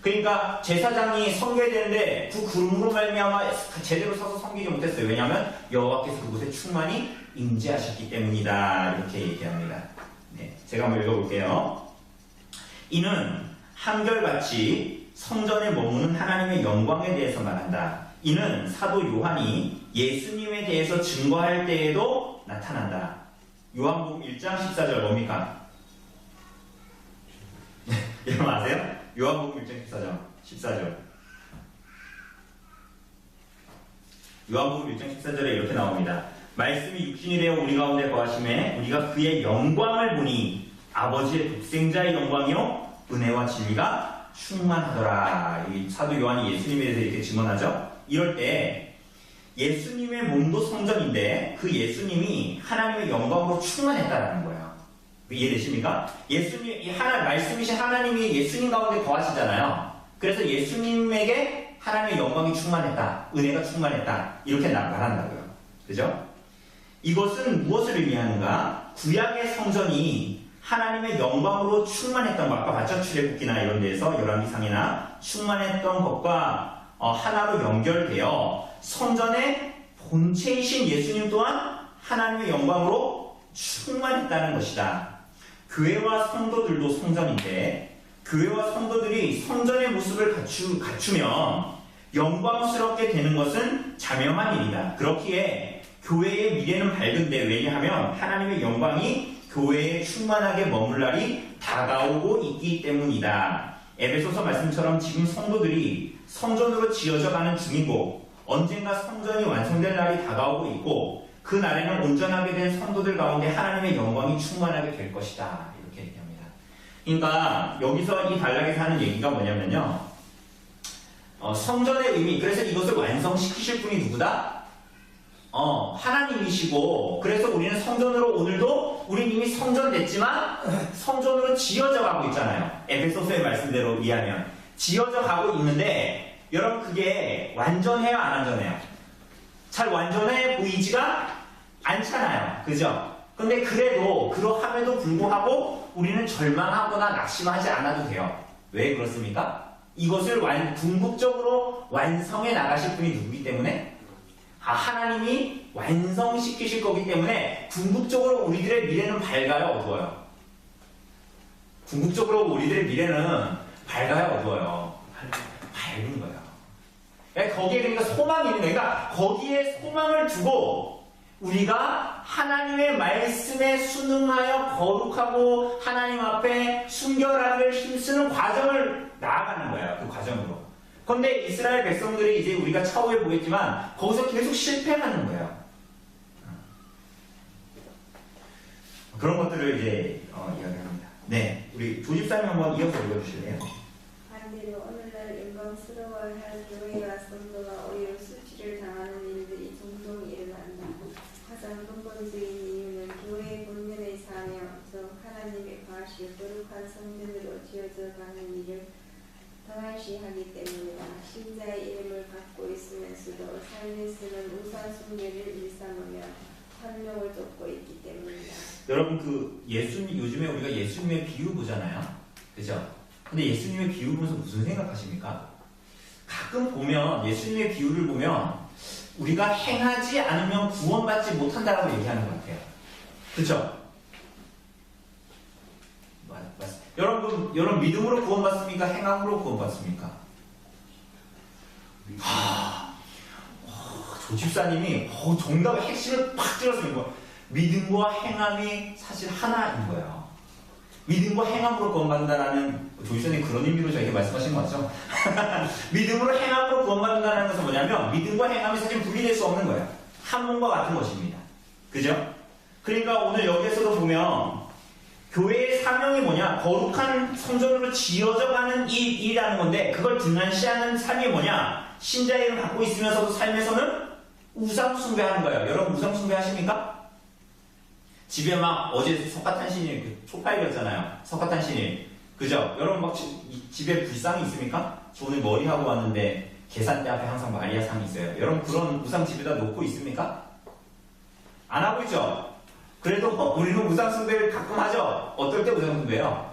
S1: 그러니까 제사장이 섬겨야 되는데 그 구름으로 말미암아 제대로 서서 섬기지 못했어요. 왜냐하면 여호와께서 그곳에 충만히 임재하셨기 때문이다. 이렇게 얘기합니다. 네, 제가 한번 읽어볼게요. 이는 한결같이 성전에 머무는 하나님의 영광에 대해서 말한다. 이는 사도 요한이 예수님에 대해서 증거할 때에도 나타난다. 요한복음 1장 14절 뭡니까? 여러분 아세요? 요한복음 1장 14절. 요한복음 1장 14절에 이렇게 나옵니다. 말씀이 육신이 되어 우리 가운데 거하심에 우리가 그의 영광을 보니 아버지의 독생자의 영광이요 은혜와 진리가 충만하더라. 이 사도 요한이 예수님에 대해서 이렇게 증언하죠. 이럴 때 예수님의 몸도 성전인데 그 예수님이 하나님의 영광으로 충만했다라는 거예요. 이해되십니까? 말씀이신 하나님이 예수님 가운데 거하시잖아요. 그래서 예수님에게 하나님의 영광이 충만했다, 은혜가 충만했다 이렇게 말한다고요. 그죠? 이것은 무엇을 의미하는가? 구약의 성전이 하나님의 영광으로 충만했던 것, 아까 봤죠? 출애굽기나 이런 데에서 열왕기상이나 충만했던 것과 하나로 연결되어 성전의 본체이신 예수님 또한 하나님의 영광으로 충만했다는 것이다. 교회와 성도들도 성전인데 교회와 성도들이 성전의 모습을 갖추면 영광스럽게 되는 것은 자명한 일이다. 그렇기에 교회의 미래는 밝은데 왜냐하면 하나님의 영광이 교회에 충만하게 머물 날이 다가오고 있기 때문이다. 에베소서 말씀처럼 지금 성도들이 성전으로 지어져 가는 중이고 언젠가 성전이 완성될 날이 다가오고 있고 그 날에는 온전하게 된 성도들 가운데 하나님의 영광이 충만하게 될 것이다. 이렇게 얘기합니다. 그러니까 여기서 이 단락에서 하는 얘기가 뭐냐면요. 성전의 의미, 그래서 이것을 완성시키실 분이 누구다? 하나님이시고 그래서 우리는 성전으로 오늘도 우린 이미 성전 됐지만 성전으로 지어져 가고 있잖아요. 에베소서의 말씀대로 이해하면 지어져 가고 있는데 여러분 그게 완전해요? 안 완전해요? 잘 완전해 보이지가 않잖아요. 그죠? 근데 그래도 그러함에도 불구하고 우리는 절망하거나 낙심하지 않아도 돼요. 왜 그렇습니까? 이것을 궁극적으로 완성해 나가실 분이 누구기 때문에? 하나님이 완성시키실 거기 때문에 궁극적으로 우리들의 미래는 밝아요? 어두워요? 궁극적으로 우리들의 미래는 밝아요? 어두워요? 밝은 거예요. 거기에 그러니까 소망이 있는 거예요. 그러니까 거기에 소망을 두고 우리가 하나님의 말씀에 순응하여 거룩하고 하나님 앞에 순결하게 힘쓰는 과정을 나아가는 거예요. 그 과정으로. 그런데 이스라엘 백성들이 이제 우리가 차후에 보겠지만 거기서 계속 실패하는 거예요. 그런 것들을 이제 이야기합니다. 네, 우리 조집사님 한번 이어서 읽어주실래요?
S5: 반대로 오늘날 영광스러워할 교회와 성도가 오히려 수치를 당하는 일들이 종종 일어난다. 가장 근본적인 이유는 교회의 본연의 사명, 즉 하나님의 과실 거룩한 성전으로 지어져 가는 일을 등한시하기 때문이다. 신자의 이름을 갖고 있으면서도 삶에서는 우상 숭배를 일삼으며 환명을 쫓고 있기 때문이다.
S1: 여러분 요즘에 우리가 예수님의 비유 보잖아요. 그죠? 근데 예수님의 비유 보면서 무슨 생각하십니까? 가끔 보면 예수님의 비유를 보면 우리가 행하지 않으면 구원받지 못한다라고 얘기하는 것 같아요. 그죠? 여러분 믿음으로 구원받습니까? 행함으로 구원받습니까? 조 집사님이 정답의 핵심을 팍 찔렀어요. 믿음과 행함이 사실 하나인 거예요. 믿음과 행함으로 구원받는다라는, 조 집사님 그런 의미로 저에게 말씀하신 거 맞죠? 믿음으로 행함으로 구원받는다는 것은 뭐냐면 믿음과 행함이 사실 분리될 수 없는 거예요. 한 몸과 같은 것입니다. 그죠? 그러니까 오늘 여기에서도 보면 교회의 사명이 뭐냐? 거룩한 성전으로 지어져 가는 이 일이라는 건데, 그걸 등한시하는 삶이 뭐냐? 신자의 이름을 갖고 있으면서도 삶에서는 우상 숭배하는 거예요. 여러분 우상 숭배 하십니까? 집에 막 어제 석가탄신일 초파일이었잖아요. 석가탄신일. 그죠? 여러분 막 집에 불상이 있습니까? 저 오늘 머리하고 왔는데 계산대 앞에 항상 마리아 상이 있어요. 여러분 그런 우상 집에다 놓고 있습니까? 안 하고 있죠? 그래도 우리는 우상 숭배를 가끔 하죠? 어떨 때 우상 숭배예요?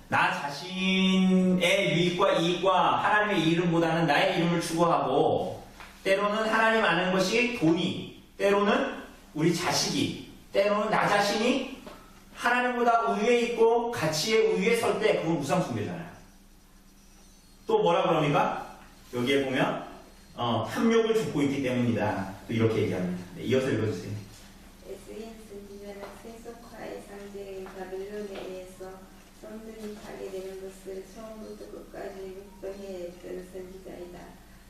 S1: 나 자신의 유익과 이익과 하나님의 이름보다는 나의 이름을 추구하고, 때로는 하나님 아는 것이 돈이, 때로는 우리 자식이, 때로는 나 자신이 하나님보다 우위에 있고 가치의 우위에 설 때 그건 우상 숭배잖아요. 또 뭐라 그럽니까? 여기에 보면 탐욕을 줍고 있기 때문이다. 또 이렇게 얘기합니다. 네, 이어서 읽어주세요.
S5: 에스겔스 기자는 세속화의 상징인 바빌로니아에서 성전이 타게 되는 것을 처음부터 끝까지 묵도해 했던 선지자이다.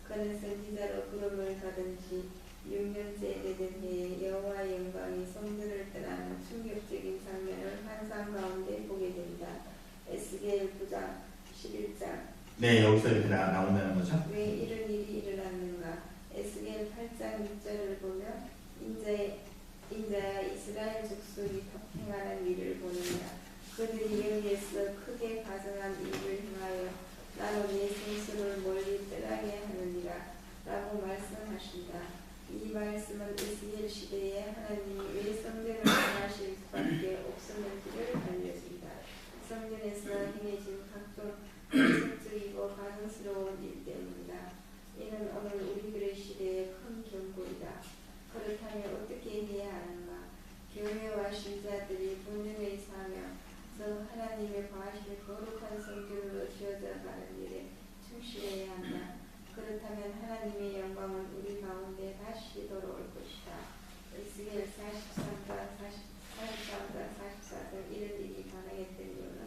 S5: 그는 선지자로 부름을 받은 지 6년째 되던 해에 여호와의 영광이 성전을 떠나는 충격적인 장면을 환상 가운데 보게 된다. 에스겔 9장 11장.
S1: 네, 여기서 이렇게 나온다는 거죠.
S5: 왜 이런 일이 일어났는가? 에스겔 8장 6절을 보면 인자야 이스라엘 족속이 행하는 일을 보느냐. 그들이 여기에서 크게 가증한 일을 행하여 나로 내 생수를 멀리 떠나게 하느니라 라고 말씀하신다. 이 말씀은 에스겔 시대에 하나님이 왜 성전을 행하실 수밖에 없었는지를 알려준다. 성전에서 행해진 각종 이성적이고 가증스러운 일 때문이다. 이는 오늘 우리들의 시대의 큰 경고이다. 그렇다면 어떻게 해야 하는가? 교회와 신자들이 본연의 사명, 즉 하나님의 거하실 거룩한 성전으로 지어져 가는 일에 충실해야 한다. 그렇다면 하나님의 영광은 우리 가운데 다시 돌아올 것이다. 에스겔 43장, 44장 이런 일이 가능했던 이유는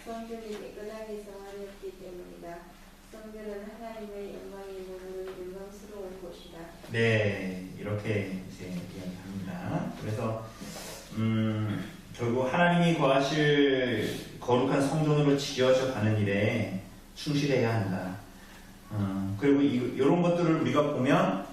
S5: 성전이 깨끗하게 정화되었기 때문이다. 성전은 하나님의 영광이 머무는 영광스러운 곳이다.
S1: 네, 이렇게 이제 이야기합니다. 그래서 결국 하나님이 거하실 거룩한 성전으로 지어져 가는 일에 충실해야 한다. 그리고 이런 것들을 우리가 보면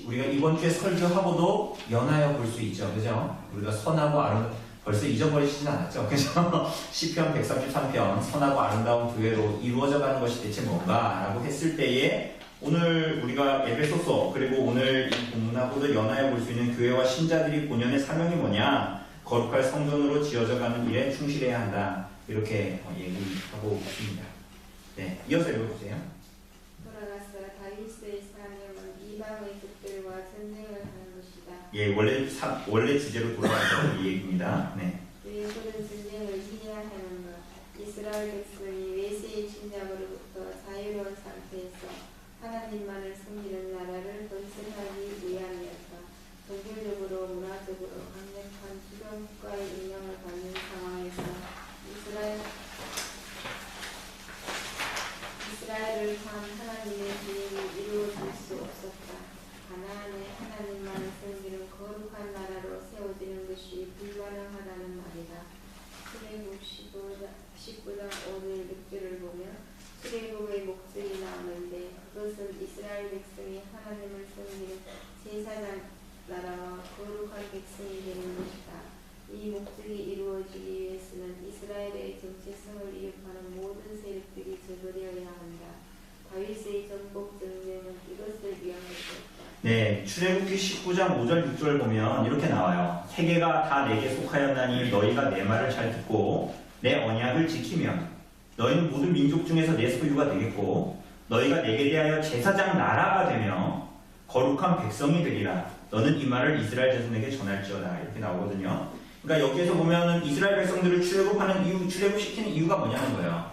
S1: 우리가 이번 주에 설교하고도 연하여 볼 수 있죠. 그죠? 우리가 선하고 아름다운, 벌써 잊어버리시진 않았죠. 그죠? 시편 133편 선하고 아름다운 교회로 이루어져 가는 것이 대체 뭔가? 라고 했을 때에 오늘 우리가 에베소서 그리고 오늘 이 본문하고도 연하여 볼 수 있는 교회와 신자들이 본연의 사명이 뭐냐? 거룩할 성전으로 지어져 가는 일에 충실해야 한다. 이렇게 얘기하고 있습니다. 네, 이어서 읽어주세요.
S5: 돌아가서 다윗의 사명은 이방의 적들과 전쟁을 하는 것이다.
S1: 예, 원래 주제로 돌아가서 이 얘기입니다. 네.
S5: 왜 그런 전쟁을 해야 하는가? 이스라엘 백성이 외세의 침략으로부터 자유로운 상태에서 하나님만을 섬기는 나라를 건설하기 위함이었다. 종교적으로 문화적으로 강력한 주변 국가의 인정을 받는 상황에서 이스라엘을 참 하나님의 계획이 이루어질 수 없었다. 가나안에 하나님만을 섬기는 거룩한 나라로 세워지는 것이 불가능하다는 말이다. 출애굽 19장 5절 6절을 보면 출애굽의 목적이 나오는데 그것은 이스라엘 백성이 하나님을 섬기는 제사장 나라와 거룩한 백성이 되는 것이다. 이 목적이 이루어지기 위해서는 이스라엘의 정체성을 위협하는 모든 세력들이 제거되어야 한다. 다윗의 전복 정령은 이것을 위한 것이었다.
S1: 네, 출애굽기 19장 5절 6절 보면 이렇게 나와요. 세계가 다 내게 속하였나니 너희가 내 말을 잘 듣고 내 언약을 지키면 너희는 모든 민족 중에서 내 소유가 되겠고 너희가 내게 대하여 제사장 나라가 되며 거룩한 백성이 되리라. 너는 이 말을 이스라엘 자손에게 전할지어다. 이렇게 나오거든요. 그러니까 여기에서 보면은 이스라엘 백성들을 출애굽시키는 이유가 뭐냐는 거예요.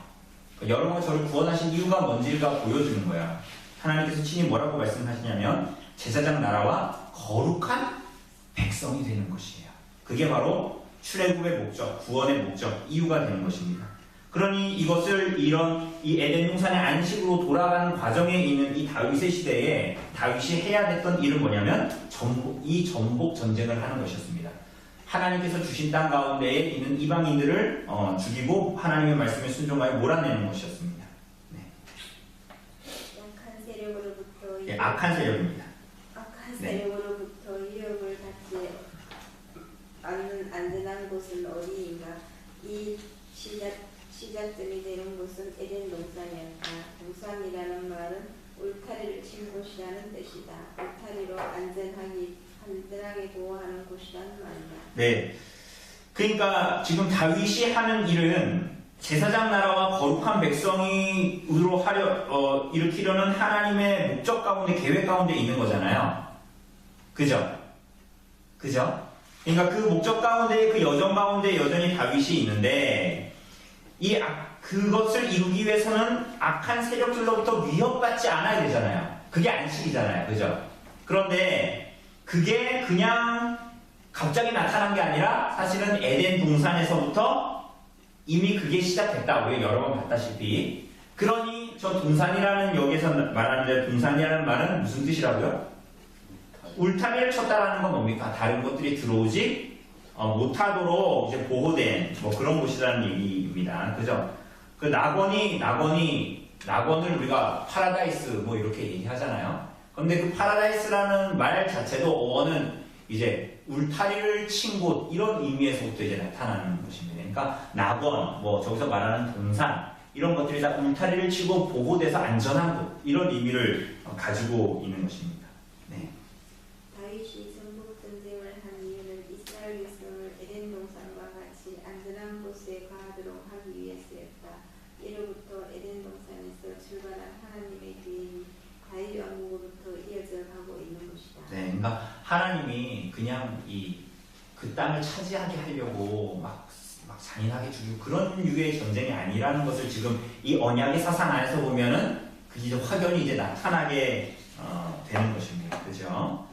S1: 여러분과 저를 구원하신 이유가 뭔지가 보여주는 거야. 하나님께서 친히 뭐라고 말씀하시냐면 제사장 나라와 거룩한 백성이 되는 것이에요. 그게 바로 출애굽의 목적, 구원의 목적, 이유가 되는 것입니다. 그러니 이것을 이 에덴 동산의 안식으로 돌아가는 과정에 있는 이 다윗의 시대에 다윗이 해야 됐던 일은 뭐냐면 이 전복 전쟁을 하는 것이었습니다. 하나님께서 주신 땅 가운데에 있는 이방인들을 죽이고 하나님의 말씀에 순종하여 몰아내는 것이었습니다. 네.
S5: 약한 세력으로부터
S1: 네, 악한 세력입니다.
S5: 악한
S1: 네.
S5: 세력으로부터 위협을 받지 않는 안전한 곳은 어디인가? 이 시작점이 되는 곳은 에덴 동산이었다. 동산이라는 말은 울타리를 친 곳이라는 뜻이다. 울타리로 안전하게 보호하는 곳이라는 말이다.
S1: 네. 그러니까 지금 다윗이 하는 일은 제사장 나라와 거룩한 백성으로 일으키려는 하나님의 목적 가운데, 계획 가운데 있는 거잖아요. 그죠? 그러니까 그 목적 가운데, 그 여정 가운데 여전히 다윗이 있는데, 그것을 이루기 위해서는 악한 세력들로부터 위협받지 않아야 되잖아요. 그게 안식이잖아요. 그죠? 그런데 그게 그냥 갑자기 나타난 게 아니라 사실은 에덴 동산에서부터 이미 그게 시작됐다. 우리가 여러 번 봤다시피. 그러니 저 동산이라는 여기서 말하는데 동산이라는 말은 무슨 뜻이라고요? 울타리를 쳤다라는 건 뭡니까? 다른 것들이 들어오지 못하도록 이제 보호된 그런 곳이라는 얘기입니다. 그죠? 그 낙원을 우리가 파라다이스 이렇게 얘기하잖아요. 그런데 그 파라다이스라는 말 자체도 어는 이제 울타리를 친 곳 이런 의미에서부터 이제 나타나는 것입니다. 그러니까 낙원, 저기서 말하는 동산 이런 것들이 다 울타리를 치고 보호돼서 안전한 곳 이런 의미를 가지고 있는 것입니다. 네.
S5: 다윗이 전복 전쟁을 한 이유는 이스라엘 백성을 에덴 동산과 같이 안전한 곳에 거하도록 하기 위해서였다. 이로부터 에덴 동산에서 출발한 하나님의 계획이 다윗 왕국으로부터 이어져 가고 있는 것이다.
S1: 네, 그러니까 하나님이 그냥 그 땅을 차지하게 하려고 막 잔인하게 죽이고 그런 유의 전쟁이 아니라는 것을 지금 이 언약의 사상 안에서 보면은 그 이제 확연히 이제 나타나게 되는 것입니다. 그죠?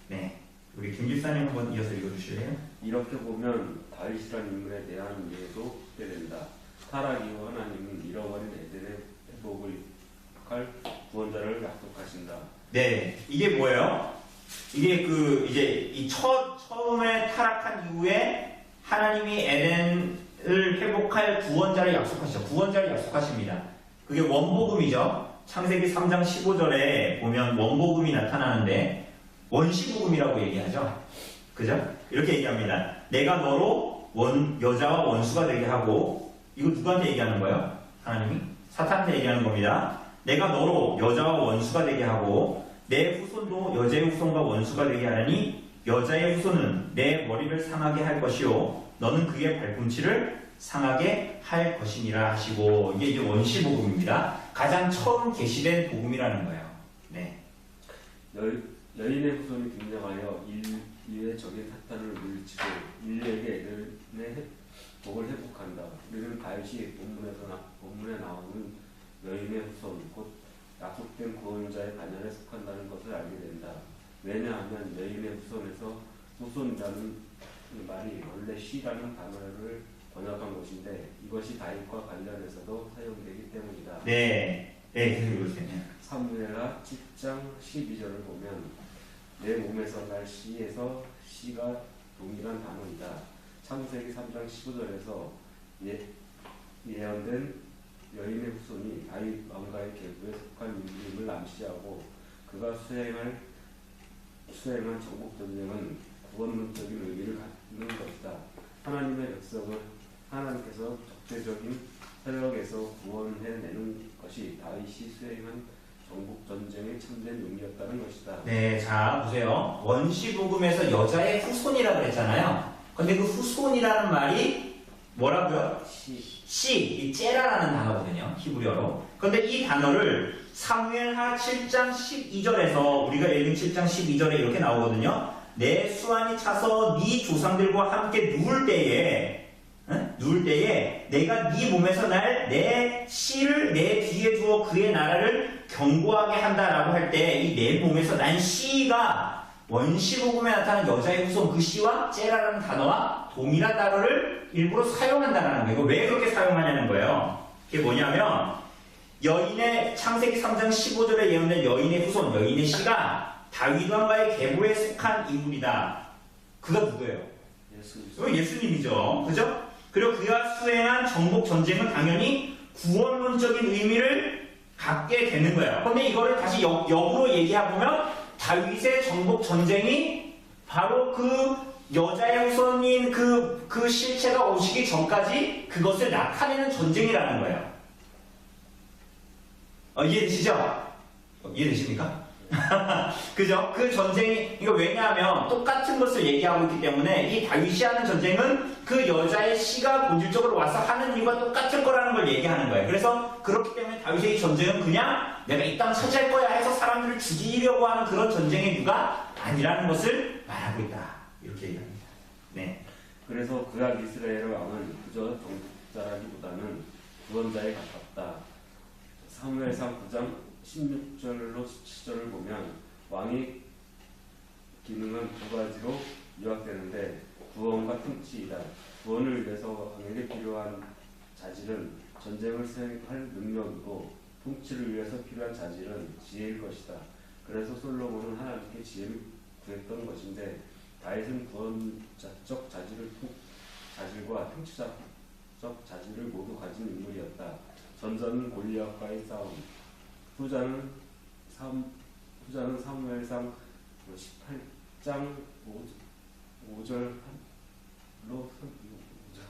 S1: 네, 우리 김 집사님 한번 이어서 읽어주실래요?
S3: 이렇게 보면 다윗이라는 인물에 대한 이해도 확대된다. 타락 이후 하나님은 잃어버린 에덴의 회복을 할 구원자를 약속하신다.
S1: 네, 이게 뭐예요? 이게 이제 처음에 타락한 이후에 하나님이 에덴을 회복할 구원자를 약속하시죠. 구원자를 약속하십니다. 그게 원복음이죠. 창세기 3장 15절에 보면 원복음이 나타나는데 원시복음이라고 얘기하죠. 그죠? 이렇게 얘기합니다. 내가 너로 여자와 원수가 되게 하고, 이거 누구한테 얘기하는 거예요? 하나님이? 사탄한테 얘기하는 겁니다. 내가 너로 여자와 원수가 되게 하고 내 후손도 여자의 후손과 원수가 되게 하려니 여자의 후손은 내 머리를 상하게 할 것이요 너는 그의 발꿈치를 상하게 할 것이니라 하시고, 이게 이제 원시복음입니다. 가장 처음 계시된 복음이라는 거예요. 네.
S3: 여인의 후손이 등장하여 인류의 적인 사탄을 물리치고 인류에게 에덴의 복을 회복한다. 우리는 다윗이 본문에 나오는 여인의 후손, 곧 약속된 구원자의 가년에 속한다는 것을 알게 된다. 왜냐하면 여인의 후손에서 후손이라는 말이 원래 시라는 단어를 번역한 것인데 이것이 다윗과 관련해서도 사용되기 때문이다.
S1: 네. 네, 계속 읽으세요.
S3: 사무엘하 10장 12절을 보면 내 몸에서 날 시에서 시가 동일한 단어이다. 창세기 3장 15절에서 예언된 여인의 후손이 다윗 왕가의 계보에 속한 인물임을 암시하고 그가 수행한 정복 전쟁은 구원론적인 의미를 갖는 것이다. 하나님의 백성을 하나님께서 적대적인 세력에서 구원해내는 것이 다윗이 수행한 정복 전쟁의 참된 용이었다는 것이다.
S1: 네, 자 보세요. 원시복음에서 여자의 후손이라고 그랬잖아요. 근데 그 후손이라는 말이 뭐라고요? 이 째라라는 단어거든요. 히브리어로. 근데 이 단어를 사무엘하 7장 12절에서 우리가 읽은 7장 12절에 이렇게 나오거든요. 내 수완이 차서 네 조상들과 함께 누울 때에 누울 때에 내가 네 몸에서 날 내 씨를 내 뒤에 두어 그의 나라를 경고하게 한다라고 할 때 이 내 몸에서 난 씨가 원시복음에 나타난 여자의 후손 그 씨와 째라라는 단어와 동일한 단어를 일부러 사용한다는 거예요. 왜 그렇게 사용하냐는 거예요. 그게 뭐냐면 여인의 창세기 3장 15절에 예언된 여인의 후손, 여인의 씨가 다윗 왕가의 계보에 속한 인물이다. 그가 누구예요? 예수님이죠. 그죠? 그리고 그가 수행한 정복 전쟁은 당연히 구원론적인 의미를 갖게 되는 거예요. 그런데 이거를 다시 역으로 얘기해보면 다윗의 정복 전쟁이 바로 그 여자의 후손인 그 실체가 오시기 전까지 그것을 나타내는 전쟁이라는 거예요. 이해되시죠? 이해되십니까? 그죠? 그 전쟁이, 이거 왜냐하면 똑같은 것을 얘기하고 있기 때문에 이 다윗이 하는 전쟁은 그 여자의 씨가 본질적으로 와서 하는 일과 똑같을 거라는 걸 얘기하는 거예요. 그래서 그렇기 때문에 다윗의 이 전쟁은 그냥 내가 이 땅 차지할 거야 해서 사람들을 죽이려고 하는 그런 전쟁의 유가 아니라는 것을 말하고 있다. 이렇게 얘기합니다. 네.
S3: 그래서 그가 이스라엘 왕은 그저 정복자라기보다는 구원자에 가깝다. 사무엘상 9장 16절로 17절을 보면 왕의 기능은 두 가지로 요약되는데 구원과 통치이다. 구원을 위해서 왕에게 필요한 자질은 전쟁을 수행할 능력이고 통치를 위해서 필요한 자질은 지혜일 것이다. 그래서 솔로몬은 하나님께 지혜를 구했던 것인데 다윗은 구원자적 자질과 통치자적 자질을 모두 가진 인물이었다. 전자는 골리앗과의 싸움, 후자는 사무엘상 18장 5절로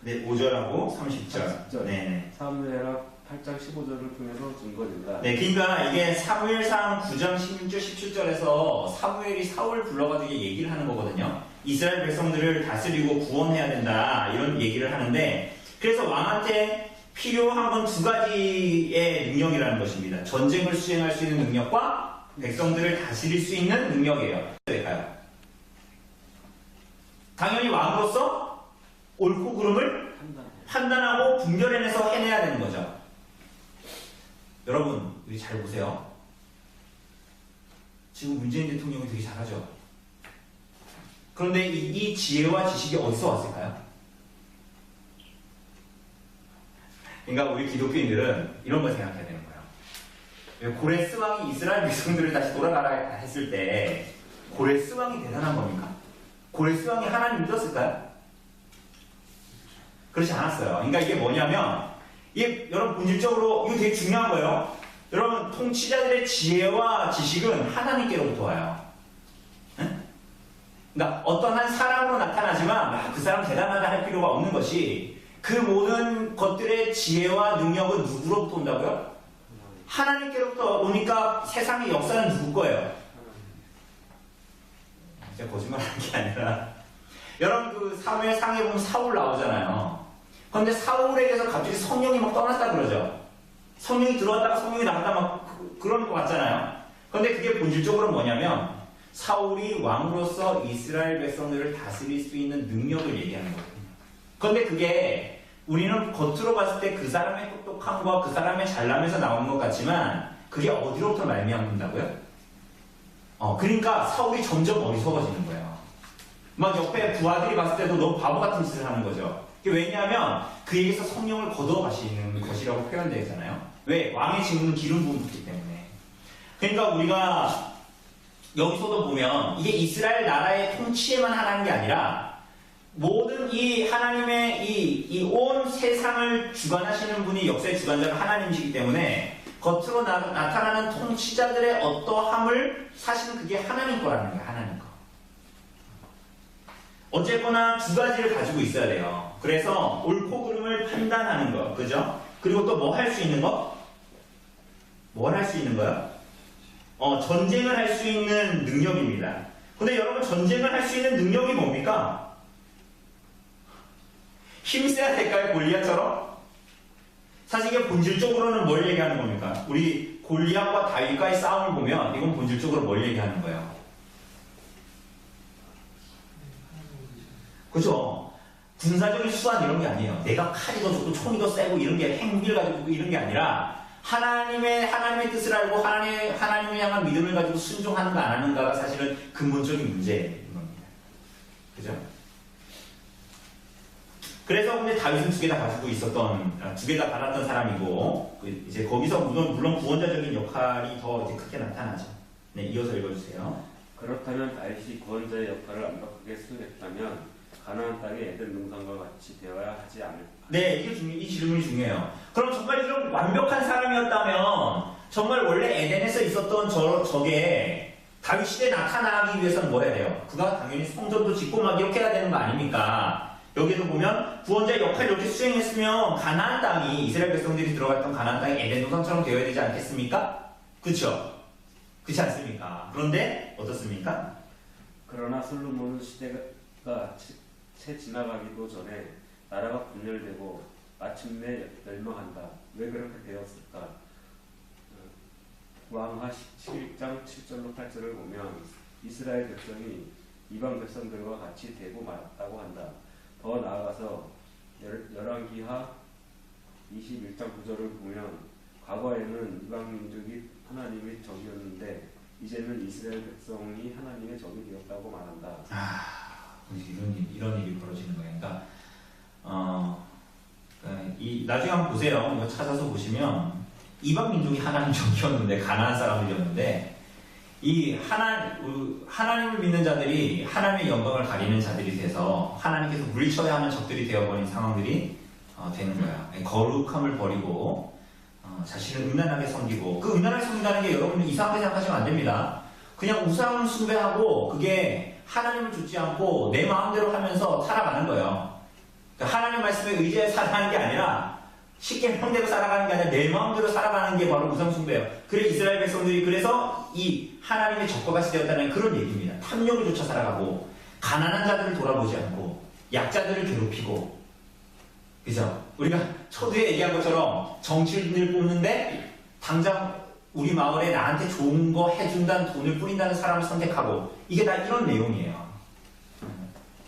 S1: 네, 5절하고 30절.
S3: 30절.
S1: 네.
S3: 사무엘하 8장 15절을 통해서 증거된다.
S1: 네, 그러니까 이게 사무엘상 9장 16절, 17절에서 사무엘이 사울 불러가지고 얘기를 하는 거거든요. 이스라엘 백성들을 다스리고 구원해야 된다 이런 얘기를 하는데 그래서 왕한테 필요한 건 두 가지의 능력이라는 것입니다. 전쟁을 수행할 수 있는 능력과 백성들을 다스릴 수 있는 능력이에요. 될까요? 당연히 왕으로서 옳고 그름을 판단하고 분별해내서 해내야 되는 거죠. 여러분, 우리 잘 보세요. 지금 문재인 대통령이 되게 잘하죠. 그런데 이 지혜와 지식이 어디서 왔을까요? 그러니까 우리 기독교인들은 이런 걸 생각해야 되는 거예요. 고레스 왕이 이스라엘 백성들을 다시 돌아가라 했을 때 고레스 왕이 대단한 겁니까? 고레스 왕이 하나님 믿었을까요? 그렇지 않았어요. 그러니까 이게 뭐냐면 이게 여러분 본질적으로 이거 되게 중요한 거예요. 여러분 통치자들의 지혜와 지식은 하나님께로부터 와요. 응? 그러니까 어떤 한 사람으로 나타나지만 그 사람 대단하다 할 필요가 없는 것이 그 모든 것들의 지혜와 능력은 누구로부터 온다고요? 하나님께로부터 오니까 세상의 역사는 누구 거예요? 제가 거짓말하는 게 아니라 여러분 그 사무엘상에 보면 사울 나오잖아요. 그런데 사울에게서 갑자기 성령이 막 떠났다 그러죠. 성령이 들어왔다가 성령이 나갔다 막 그러는 것 같잖아요. 그런데 그게 본질적으로 뭐냐면 사울이 왕으로서 이스라엘 백성들을 다스릴 수 있는 능력을 얘기하는 거거든요. 그런데 그게 우리는 겉으로 봤을 때 그 사람의 똑똑함과 그 사람의 잘남에서 나오는 것 같지만 그게 어디로부터 말미암는다고요? 그러니까 사울이 점점 어리석어지는 거예요. 막 옆에 부하들이 봤을 때도 너무 바보 같은 짓을 하는 거죠. 왜냐하면 그에게서 성령을 거두어 가시는 것이라고 표현되어 있잖아요. 왜? 왕의 직분은 기름 부음이 있기 때문에. 그러니까 우리가 여기서도 보면 이게 이스라엘 나라의 통치에만 하는 게 아니라 모든 이 하나님의 이 온 세상을 주관하시는 분이 역사의 주관자가 하나님이시기 때문에 겉으로 나타나는 통치자들의 어떠함을 사실은 그게 하나님 거라는 거예요. 하나님 거. 어쨌거나 두 가지를 가지고 있어야 돼요. 그래서 옳고 그름을 판단하는 거. 그죠? 그리고 또 뭐 할 수 있는 거? 뭘 할 수 있는 거요? 전쟁을 할 수 있는 능력입니다. 근데 여러분 전쟁을 할 수 있는 능력이 뭡니까? 힘세야 될까요? 골리앗처럼? 사실 이게 본질적으로는 뭘 얘기하는 겁니까? 우리 골리앗과 다윗과의 싸움을 보면 이건 본질적으로 뭘 얘기하는 거예요? 그죠? 군사적인 수완 이런 게 아니에요. 내가 칼이 더 좋고 총이 더 세고 이런 게 행비를 가지고 이런 게 아니라 하나님의 뜻을 알고 하나님을 향한 믿음을 가지고 순종하는가 안 하는가가 사실은 근본적인 문제인 겁니다. 그죠? 그래서 근데 다윗은 두 개 다 가지고 있었던, 두 개 다 받았던 사람이고, 이제 거기서 물론 구원자적인 역할이 더 이제 크게 나타나죠. 네, 이어서 읽어주세요.
S3: 그렇다면 다윗이 구원자의 역할을 완벽하게 수행했다면 가나안 땅의 에덴 동산과 같이 되어야 하지 않을까?
S1: 네, 이 질문이 중요해요. 그럼 정말 이런 완벽한 사람이었다면, 정말 원래 에덴에서 있었던 저게 다윗 시대에 나타나기 위해서는 뭐 해야 돼요? 그가 당연히 성전도 짓고 막 이렇게 해야 되는 거 아닙니까? 여기서 보면 구원자의 역할을 이렇게 수행했으면 가나안 땅이 이스라엘 백성들이 들어갔던 가나안 땅이 에덴 동산처럼 되어야 되지 않겠습니까? 그렇죠? 그렇지 않습니까? 그런데 어떻습니까?
S3: 그러나 솔로몬은 시대가 채 지나가기도 전에 나라가 분열되고 마침내 멸망한다. 왜 그렇게 되었을까? 왕하 17장 7절로 8절을 보면 이스라엘 백성이 이방 백성들과 같이 되고 말았다고 한다. 더 나아가서 열왕기하 21장 9절을 보면 과거에는 이방 민족이 하나님의 적이었는데 이제는 이스라엘 백성이 하나님의 적이 되었다고 말한다.
S1: 이런 일이 벌어지는 거예요. 그러니까 나중에 한번 보세요. 이거 찾아서 보시면 이방 민족이 하나님 적이었는데 가나안 사람들이었는데 이 하나님을 믿는 자들이 하나님의 영광을 가리는 자들이 돼서 하나님께서 물리쳐야 하는 적들이 되어버린 상황들이 되는 거야. 거룩함을 버리고 자신을 음란하게 섬기고, 그 음란하게 섬긴다는 게 여러분들 이상하게 생각하시면 안 됩니다. 그냥 우상 숭배하고 그게 하나님을 좇지 않고 내 마음대로 하면서 살아가는 거예요. 그러니까 하나님의 말씀에 의지해 살아가는 게 아니라 쉽게 형대로 살아가는 게 아니라 내 마음대로 살아가는 게 바로 우상 숭배예요. 그래 이스라엘 백성들이 그래서 이 하나님의 적과 같이 되었다는 그런 얘기입니다. 탐욕을 쫓아 살아가고 가난한 자들을 돌아보지 않고 약자들을 괴롭히고, 그죠? 우리가 초두에 얘기한 것처럼 정치인을 뽑는데 당장 우리 마을에 나한테 좋은 거 해준다는 돈을 뿌린다는 사람을 선택하고, 이게 다 이런 내용이에요.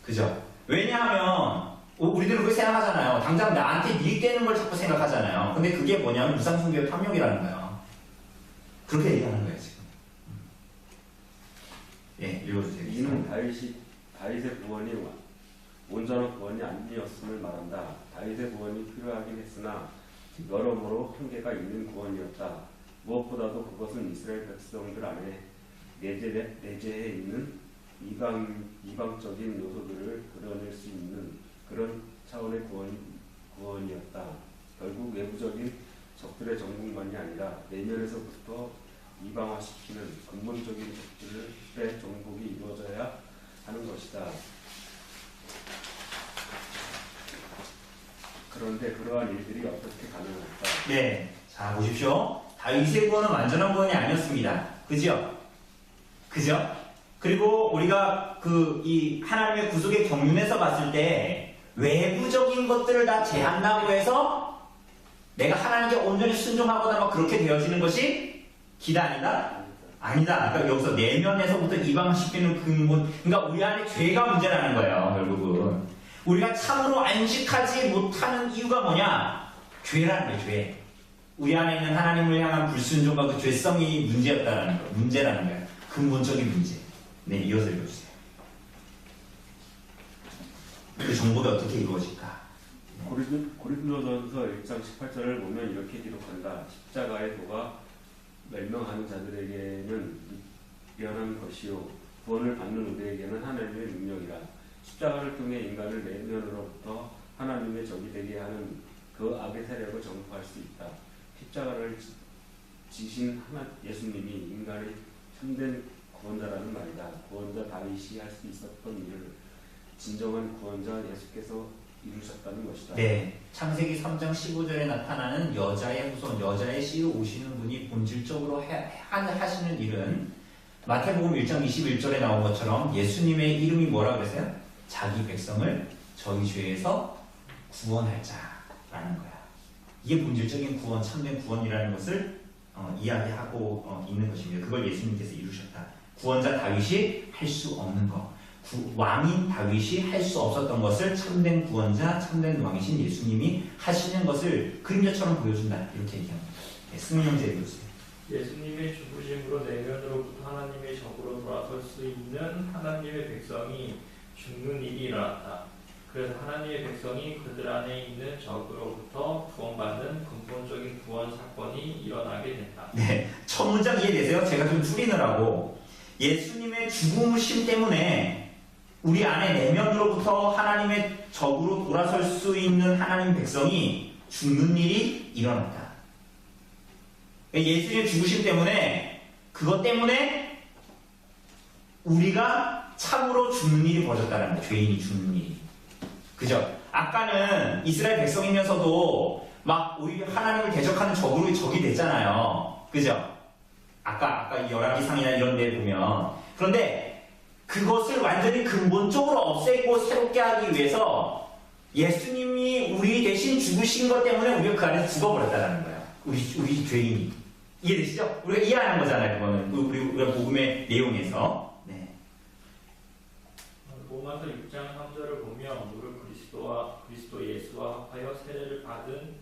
S1: 그죠? 왜냐하면 우리들은 그렇게 생각하잖아요. 당장 나한테 이익되는 걸 자꾸 생각하잖아요. 근데 그게 뭐냐면 우상숭배와 탐욕이라는 거예요. 그렇게 얘기하는 거예요 지금. 예, 읽어주세요.
S3: 이는 다윗의 구원이 온전한 구원이 아니었음을 말한다. 다윗의 구원이 필요하긴 했으나 여러모로 한계가 있는 구원이었다. 무엇보다도 그것은 이스라엘 백성들 안에 내재해 있는 이방적인 요소들을 그려낼 수 있는 그런 차원의 구원이었다. 결국 외부적인 적들의 정복만이 아니라 내면에서부터 이방화시키는 근본적인 적들의 정복이 이루어져야 하는 것이다. 그런데 그러한 일들이 어떻게 가능할까?
S1: 네, 자 보십시오. 다윗의 구원은 완전한 구원이 아니었습니다. 그죠? 그죠? 그리고 우리가 이 하나님의 구속의 경륜에서 봤을 때 외부적인 것들을 다 제한다고 해서 내가 하나님께 온전히 순종하거나 막 그렇게 되어지는 것이 기다 아니다? 아니다. 그러니까 여기서 내면에서부터 이방시키는 근본, 그러니까 우리 안에 죄가 문제라는 거예요. 결국은 우리가 참으로 안식하지 못하는 이유가 뭐냐? 죄라는 거예요. 죄. 우리 안에 있는 하나님을 향한 불순종과 그 죄성이 문제라는 거예요. 근본적인 문제. 네, 이어서 읽어주세요. 그 정복이 어떻게 이루어질까?
S3: 고린도전서 1장 18절을 보면 이렇게 기록한다. 십자가의 도가 멸망하는 자들에게는 미련한 것이요 구원을 받는 우리에게는 하나님의 능력이라. 십자가를 통해 인간을 내면으로부터 하나님의 적이 되게 하는 그 악의 세력을 정복할 수 있다. 십자가를 지신 예수님이 인간의 참된 구원자라는 말이다. 구원자 다윗이 할 수 있었던 일을 진정한 구원자 예수께서 이루셨다는 것이다.
S1: 네, 창세기 3장 15절에 나타나는 여자의 후손, 여자의 씨로 오시는 분이 본질적으로 하시는 일은 마태복음 1장 21절에 나온 것처럼 예수님의 이름이 뭐라고 그랬어요? 자기 백성을 저희 죄에서 구원할 자라는 거야. 이게 본질적인 구원, 참된 구원이라는 것을 이야기하고 있는 것입니다. 그걸 예수님께서 이루셨다. 구원자 다윗이 할 수 없는 것. 왕인 다윗이 할 수 없었던 것을 참된 구원자, 참된 왕이신 예수님이 하시는 것을 그림자처럼 보여준다. 이렇게 얘기합니다. 네, 승민 형제 읽어주세요.
S4: 예수님의 죽으심으로 내면으로부터 하나님의 적으로 돌아설 수 있는 하나님의 백성이 죽는 일이 일어났다. 그래서 하나님의 백성이 그들 안에 있는 적으로부터 구원받는 근본적인 구원 사건이 일어나게 된다.
S1: 네, 첫 문장 이해되세요? 제가 좀 줄이느라고. 예수님의 죽으심 때문에 우리 안에 내면으로부터 하나님의 적으로 돌아설 수 있는 하나님 백성이 죽는 일이 일어났다. 예수님의 죽으심 때문에, 그것 때문에 우리가 참으로 죽는 일이 벌어졌다는 거예요. 죄인이 죽는 일이. 그죠? 아까는 이스라엘 백성이면서도 막 오히려 하나님을 대적하는 적이 됐잖아요. 그죠? 아까 열왕기상이나 이런 데 보면. 그런데 그것을 완전히 근본적으로 없애고 새롭게 하기 위해서 예수님이 우리 대신 죽으신 것 때문에 우리가 그 안에서 죽어버렸다는 거예요. 우리 죄인이. 이해되시죠? 우리가 이해하는 거잖아요. 그거는 우리가 복음의 내용에서. 네.
S4: 로마서 6장 3절을 보면 무릇 그리스도 예수와 합하여 세례를 받은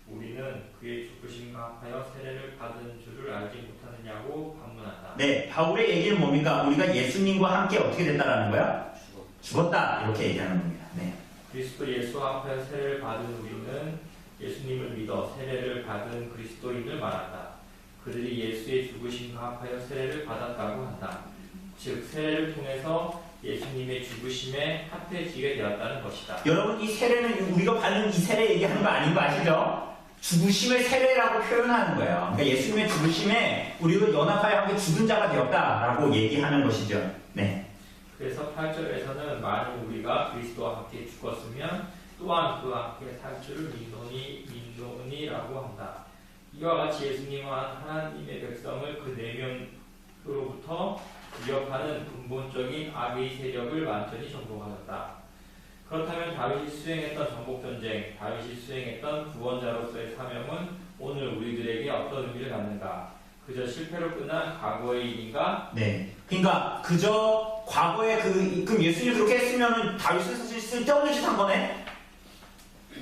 S4: 우리는 그의 죽으심과 합하여 세례를 받은 줄을 알지 못하느냐고 반문한다.
S1: 네, 바울의 얘기는 뭡니까? 우리가 예수님과 함께 어떻게 됐다라는 거야? 죽었다. 이렇게 얘기하는 겁니다. 네.
S4: 그리스도 예수와 합하여 세례를 받은 우리는 예수님을 믿어 세례를 받은 그리스도인을 말한다. 그들이 예수의 죽으심과 합하여 세례를 받았다고 한다. 즉 세례를 통해서 예수님의 죽으심에 합해지게 되었다는 것이다.
S1: 여러분, 이 세례는 우리가 받는 이 세례 얘기하는 거 아닌 거 아시죠? 죽으심의 세례라고 표현하는 거예요. 그러니까 예수님의 죽으심에 우리가 연합하여 함께 죽은 자가 되었다라고 얘기하는 것이죠. 네.
S4: 그래서 8절에서는 만일 우리가 그리스도와 함께 죽었으면 또한 그와 함께 살 줄을 믿노니라고 한다. 이와 같이 예수님은 하나님의 백성을 그 내면으로부터 위협하는 근본적인 악의 세력을 완전히 정복하였다. 그렇다면 다윗이 수행했던 정복전쟁, 다윗이 수행했던 구원자로서의 사명은 오늘 우리들에게 어떤 의미를 갖는가? 그저 실패로 끝난 과거의 일인가?
S1: 네. 그러니까 그저 과거에 그럼 예수님이 그렇게 했으면 다윗은 사실 쓸데없는 짓 한 거네?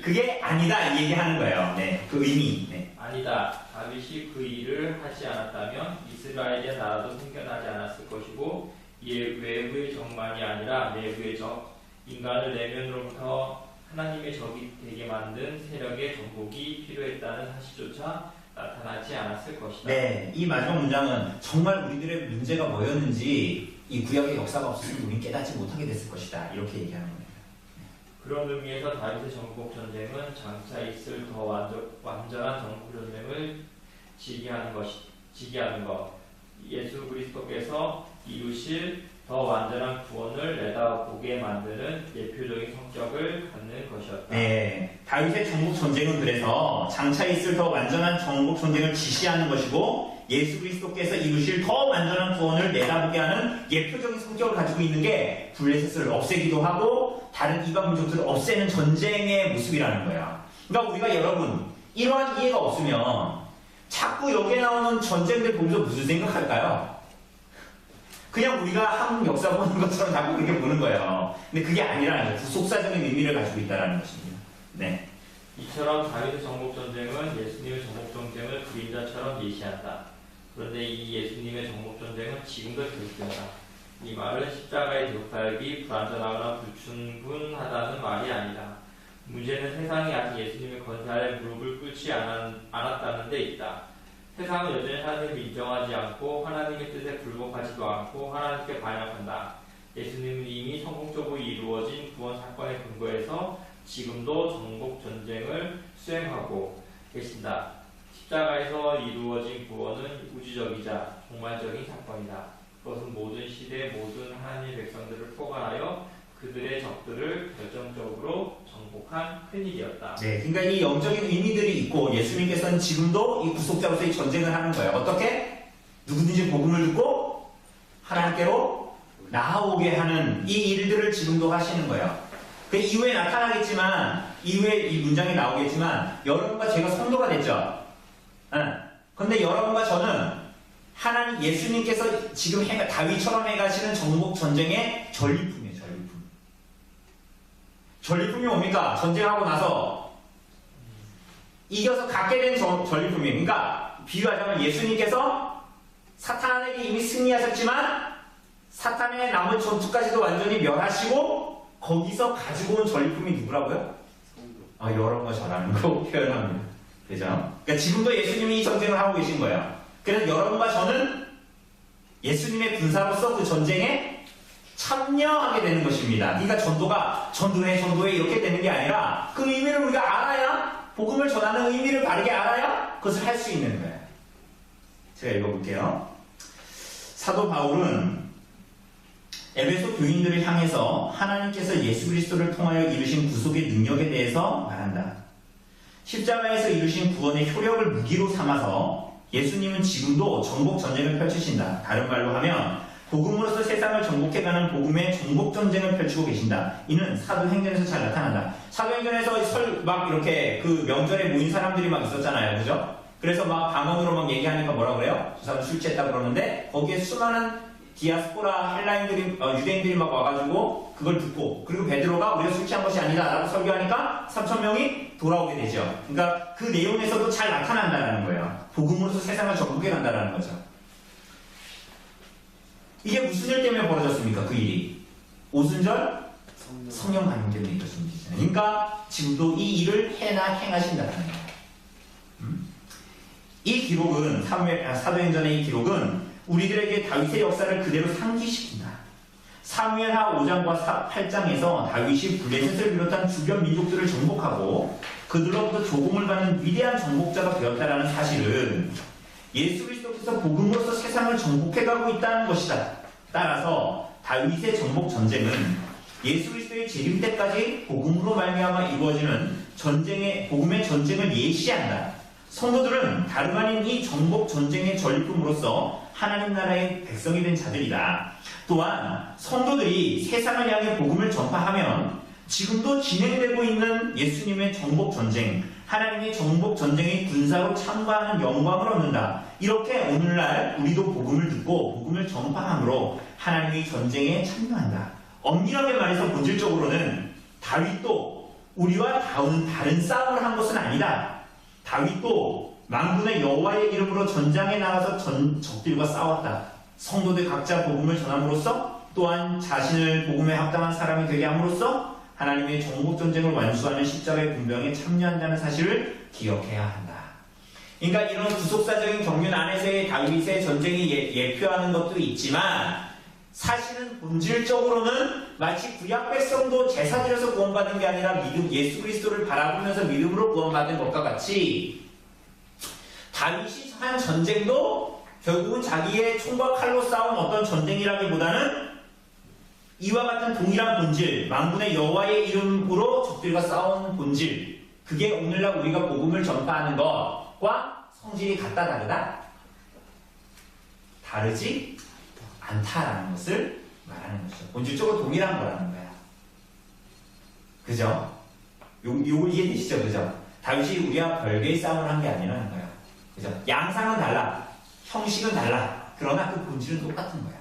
S1: 그게 아니다 이 얘기하는 거예요. 네. 그 의미. 네.
S4: 아니다. 다윗이 그 일을 하지 않았다면 이스라엘의 나라도 생겨나지 않았을 것이고 이에 외부의 적만이 아니라 내부의 적, 인간을 내면으로부터 하나님의 적이 되게 만든 세력의 정복이 필요했다는 사실조차 나타나지 않았을 것이다.
S1: 네, 이 마지막 문장은 정말 우리들의 문제가 뭐였는지 이 구약의 역사가 없었으면 우리는 깨닫지 못하게 됐을 것이다. 이렇게 얘기하는 겁니다.
S4: 그런 의미에서 다윗의 정복 전쟁은 장차 있을 더 완전한 정복 전쟁을 지기하는 것. 예수 그리스도께서 이루실 더 완전한 구원을 내다보게 만드는 예표적인 성격을 갖는 것이었다.
S1: 네, 다윗의 정복 전쟁은 그래서 장차 있을 더 완전한 정복 전쟁을 지시하는 것이고 예수 그리스도께서 이루실 더 완전한 구원을 내다보게 하는 예표적인 성격을 가지고 있는 게 블레셋을 없애기도 하고 다른 이방 민족들을 없애는 전쟁의 모습이라는 거야. 그러니까 우리가 여러분 이러한 이해가 없으면 자꾸 여기에 나오는 전쟁들 보면서 무슨 생각할까요? 그냥 우리가 한국 역사 보는 것처럼 자꾸 그렇게 보는 거예요. 근데 그게 아니라는 거예요. 구속사적인 의미를 가지고 있다는 것입니다. 네.
S4: 이처럼 다윗의 정복 전쟁은 예수님의 정복 전쟁을 그림자처럼 예시한다. 그런데 이 예수님의 정복 전쟁은 지금도 계속된다. 이 말은 십자가의 대속사역이 불완전하거나 불충분하다는 말이 아니다. 문제는 세상이 아직 예수님의 권세 아래 무릎을 꿇지 않았다는 데 있다. 세상은 여전히 하나님을 인정하지 않고 하나님의 뜻에 굴복하지도 않고 하나님께 반역한다. 예수님은 이미 성공적으로 이루어진 구원 사건의 근거에서 지금도 정복 전쟁을 수행하고 계신다. 십자가에서 이루어진 구원은 우주적이자 종말적인 사건이다. 그것은 모든 시대 모든 하나님의 백성들을 포괄하여 그들의 적들을 결정적으로 정복한 큰일이었다.
S1: 네, 그러니까 이 영적인 의미들이 있고 예수님께서는 지금도 이 구속자로서의 전쟁을 하는 거예요. 어떻게? 누구든지 복음을 듣고 하나님께로 나아오게 하는 이 일들을 지금도 하시는 거예요. 그 이후에 나타나겠지만, 이후에 이 문장이 나오겠지만 여러분과 제가 성도가 됐죠. 그런데 여러분과 저는 하나님 예수님께서 지금 다윗처럼 해가시는 정복 전쟁의 전리품이에요. 전리품이 뭡니까? 전쟁하고 나서 이겨서 갖게 된 전리품이. 그러니까 비유하자면 예수님께서 사탄에게 이미 승리하셨지만 사탄의 남은 전투까지도 완전히 멸하시고 거기서 가지고 온 전리품이 누구라고요? 여러분과 저라는 거 표현합니다. 그죠? 그러니까 지금도 예수님이 이 전쟁을 하고 계신 거예요. 그래서 여러분과 저는 예수님의 군사로서 그 전쟁에 참여하게 되는 것입니다. 그러니까 전도해 이렇게 되는 게 아니라 그 의미를 우리가 알아야, 복음을 전하는 의미를 바르게 알아야 그것을 할 수 있는 거예요. 제가 읽어볼게요. 사도 바울은 에베소 교인들을 향해서 하나님께서 예수 그리스도를 통하여 이루신 구속의 능력에 대해서 말한다. 십자가에서 이루신 구원의 효력을 무기로 삼아서 예수님은 지금도 정복 전쟁을 펼치신다. 다른 말로 하면 복음으로서 세상을 정복해가는 복음의 정복 전쟁을 펼치고 계신다. 이는 사도행전에서 잘 나타난다. 사도행전에서 막 이렇게 그 명절에 모인 사람들이 막 있었잖아요. 그죠? 그래서 막 방언으로 막 얘기하니까 뭐라 그래요? 저 사람 술 취했다 그러는데 거기에 수많은 디아스포라 헬라인들이 유대인들이 막 와가지고 그걸 듣고, 그리고 베드로가 우리가 술 취한 것이 아니다 라고 설교하니까 3,000명이 돌아오게 되죠. 그러니까 그 내용에서도 잘 나타난다는 거예요. 복음으로서 세상을 정복해 간다는 거죠. 이게 무슨 일 때문에 벌어졌습니까? 그 일이 오순절 성령 감동 때문에 있었습니다. 그러니까 지금도 이 일을 행하신다는 거예요. 이 기록은 사도행전의 이 기록은 우리들에게 다윗의 역사를 그대로 상기시킨다. 사무엘하 5장과 8장에서 다윗이 블레셋을 비롯한 주변 민족들을 정복하고 그들로부터 조공을 받는 위대한 정복자가 되었다는 사실은 예수 그리스도께서 복음으로서 세상을 정복해가고 있다는 것이다. 따라서 다윗의 정복 전쟁은 예수 그리스도의 재림 때까지 복음으로 말미암아 이루어지는 복음의 전쟁을 예시한다. 성도들은 다름 아닌 이 정복 전쟁의 전리품으로서 하나님 나라의 백성이 된 자들이다. 또한 성도들이 세상을 향해 복음을 전파하면 지금도 진행되고 있는 예수님의 정복 전쟁, 하나님의 정복 전쟁의 군사로 참가하는 영광을 얻는다. 이렇게 오늘날 우리도 복음을 듣고 복음을 전파함으로 하나님의 전쟁에 참여한다. 엄밀하게 말해서 본질적으로는 다윗도 우리와 다른 싸움을 한 것은 아니다. 다윗도 만군의 여호와의 이름으로 전장에 나가서 적들과 싸웠다. 성도들 각자 복음을 전함으로써 또한 자신을 복음에 합당한 사람이 되게 함으로써 하나님의 정복 전쟁을 완수하는 십자가의 군병에 참여한다는 사실을 기억해야 한다. 그러니까 이런 구속사적인 경륜 안에서의 다윗의 전쟁이 예표하는 것도 있지만 사실은 본질적으로는 마치 구약 백성도 제사 드려서 구원받은 게 아니라 예수 그리스도를 바라보면서 믿음으로 구원받은 것과 같이 다윗이 한 전쟁도 결국은 자기의 총과 칼로 싸운 어떤 전쟁이라기보다는 이와 같은 동일한 본질, 만군의 여호와의 이름으로 적들과 싸운 본질, 그게 오늘날 우리가 복음을 전파하는 것과 성질이 같다 다르다? 다르지 않다라는 것을 말하는 것이죠. 본질적으로 동일한 거라는 거야. 그죠? 요거 이해되시죠? 그죠? 다윗이 우리와 별개의 싸움을 한 게 아니라는 거야. 그죠? 양상은 달라. 형식은 달라. 그러나 그 본질은 똑같은 거야.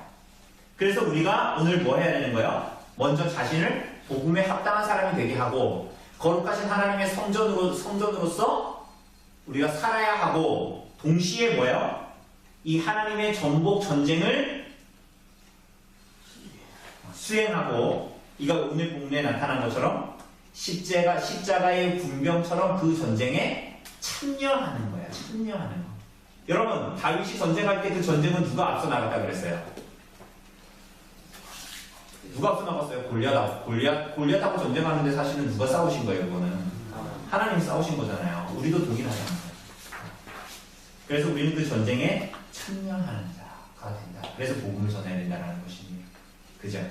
S1: 그래서 우리가 오늘 뭐 해야 되는 거예요? 먼저 자신을 복음에 합당한 사람이 되게 하고 거룩하신 하나님의 성전으로서 우리가 살아야 하고 동시에 뭐예요? 이 하나님의 정복 전쟁을 수행하고 이가 오늘 본문에 나타난 것처럼 십자가의 군병처럼 그 전쟁에 참여하는 거야. 참여하는 거. 여러분, 다윗이 전쟁할 때 그 전쟁은 누가 앞서 나갔다 그랬어요? 누가 앞서 나갔어요? 골리앗하고 전쟁하는데 사실은 누가 싸우신 거예요? 그거는 하나님이 싸우신 거잖아요. 우리도 동일하잖아요. 그래서 우리는 그 전쟁에 참여하는 자가 된다. 그래서 복음을 전해야 된다는 것입니다. 그죠?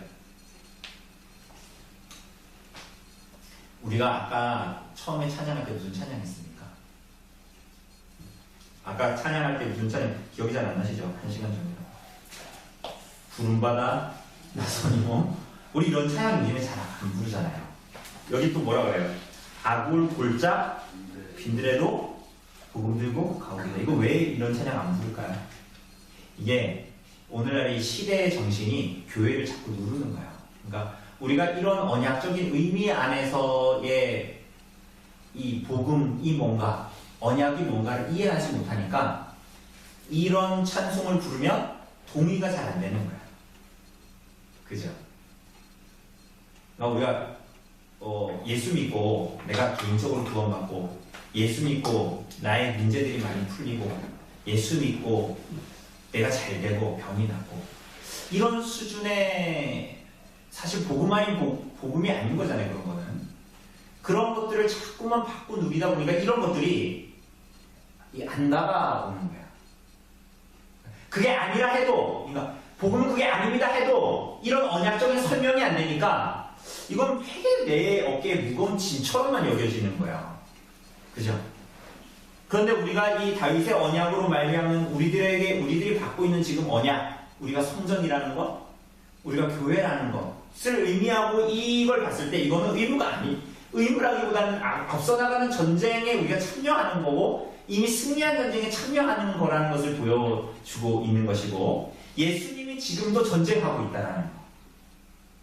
S1: 우리가 아까 처음에 찬양할 때 무슨 찬양했습니까? 아까 찬양할 때 무슨 찬양 기억이 잘 안 나시죠? 1시간 전에 구름바다 나선이모 우리 이런 찬양 요즘에 잘 안 부르잖아요. 여기 또 뭐라 그래요? 아골 골짝 빈들에도 복음 들고 가오리다. 이거 왜 이런 찬양 안 부를까요? 이게 오늘날 이 시대의 정신이 교회를 자꾸 누르는 거예요. 그러니까 우리가 이런 언약적인 의미 안에서의 이 복음, 이 뭔가, 언약이 뭔가를 이해하지 못하니까 이런 찬송을 부르면 동의가 잘 안 되는 거야. 그죠? 우리가 예수 믿고 내가 개인적으로 구원받고 예수 믿고 나의 문제들이 많이 풀리고 예수 믿고 내가 잘 되고 병이 낫고 이런 수준의 사실 복음 아닌 복음이 아닌 거잖아요. 그런 거는 그런 것들을 자꾸만 받고 누리다 보니까 이런 것들이 안 다가오는 거야. 그게 아니라 해도 그러니까 복음은 그게 아닙니다 해도 이런 언약적인 설명이 안 되니까 이건 되게 내 어깨에 무거운 짐처럼만 여겨지는 거야. 그죠? 그런데 우리가 이 다윗의 언약으로 말미암은 우리들이 받고 있는 지금 언약, 우리가 성전이라는 것, 우리가 교회라는 것을 의미하고 이걸 봤을 때 이거는 의무라기보다는 앞서 나가는 전쟁에 우리가 참여하는 거고 이미 승리한 전쟁에 참여하는 거라는 것을 보여주고 있는 것이고 예수님이 지금도 전쟁하고 있다는 거.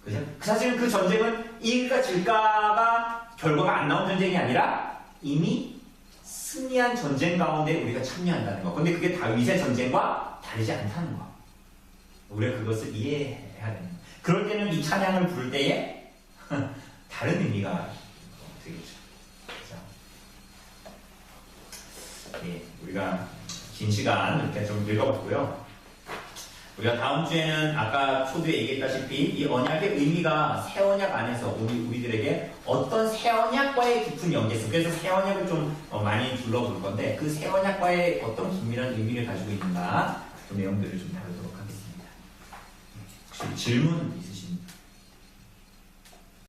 S1: 그죠? 사실 그 전쟁은 이길까 질까가 결과가 안 나온 전쟁이 아니라 이미 승리한 전쟁 가운데 우리가 참여한다는 거. 근데 그게 다윗의 전쟁과 다르지 않다는 거. 우리가 그것을 이해해야 되는 거. 그럴 때는 이 찬양을 부를 때에 다른 의미가 되겠죠. 그죠? 예, 우리가 긴 시간 이렇게 좀 읽어봤고요. 우리가 다음 주에는 아까 초두에 얘기했다시피 이 언약의 의미가 새 언약 안에서 우리들에게 어떤 새 언약과의 깊은 연계성, 그래서 새 언약을 좀 많이 둘러볼 건데 그 새 언약과의 어떤 긴밀한 의미를 가지고 있는가 그 내용들을 좀 다루도록 하겠습니다. 혹시 질문 있으세요?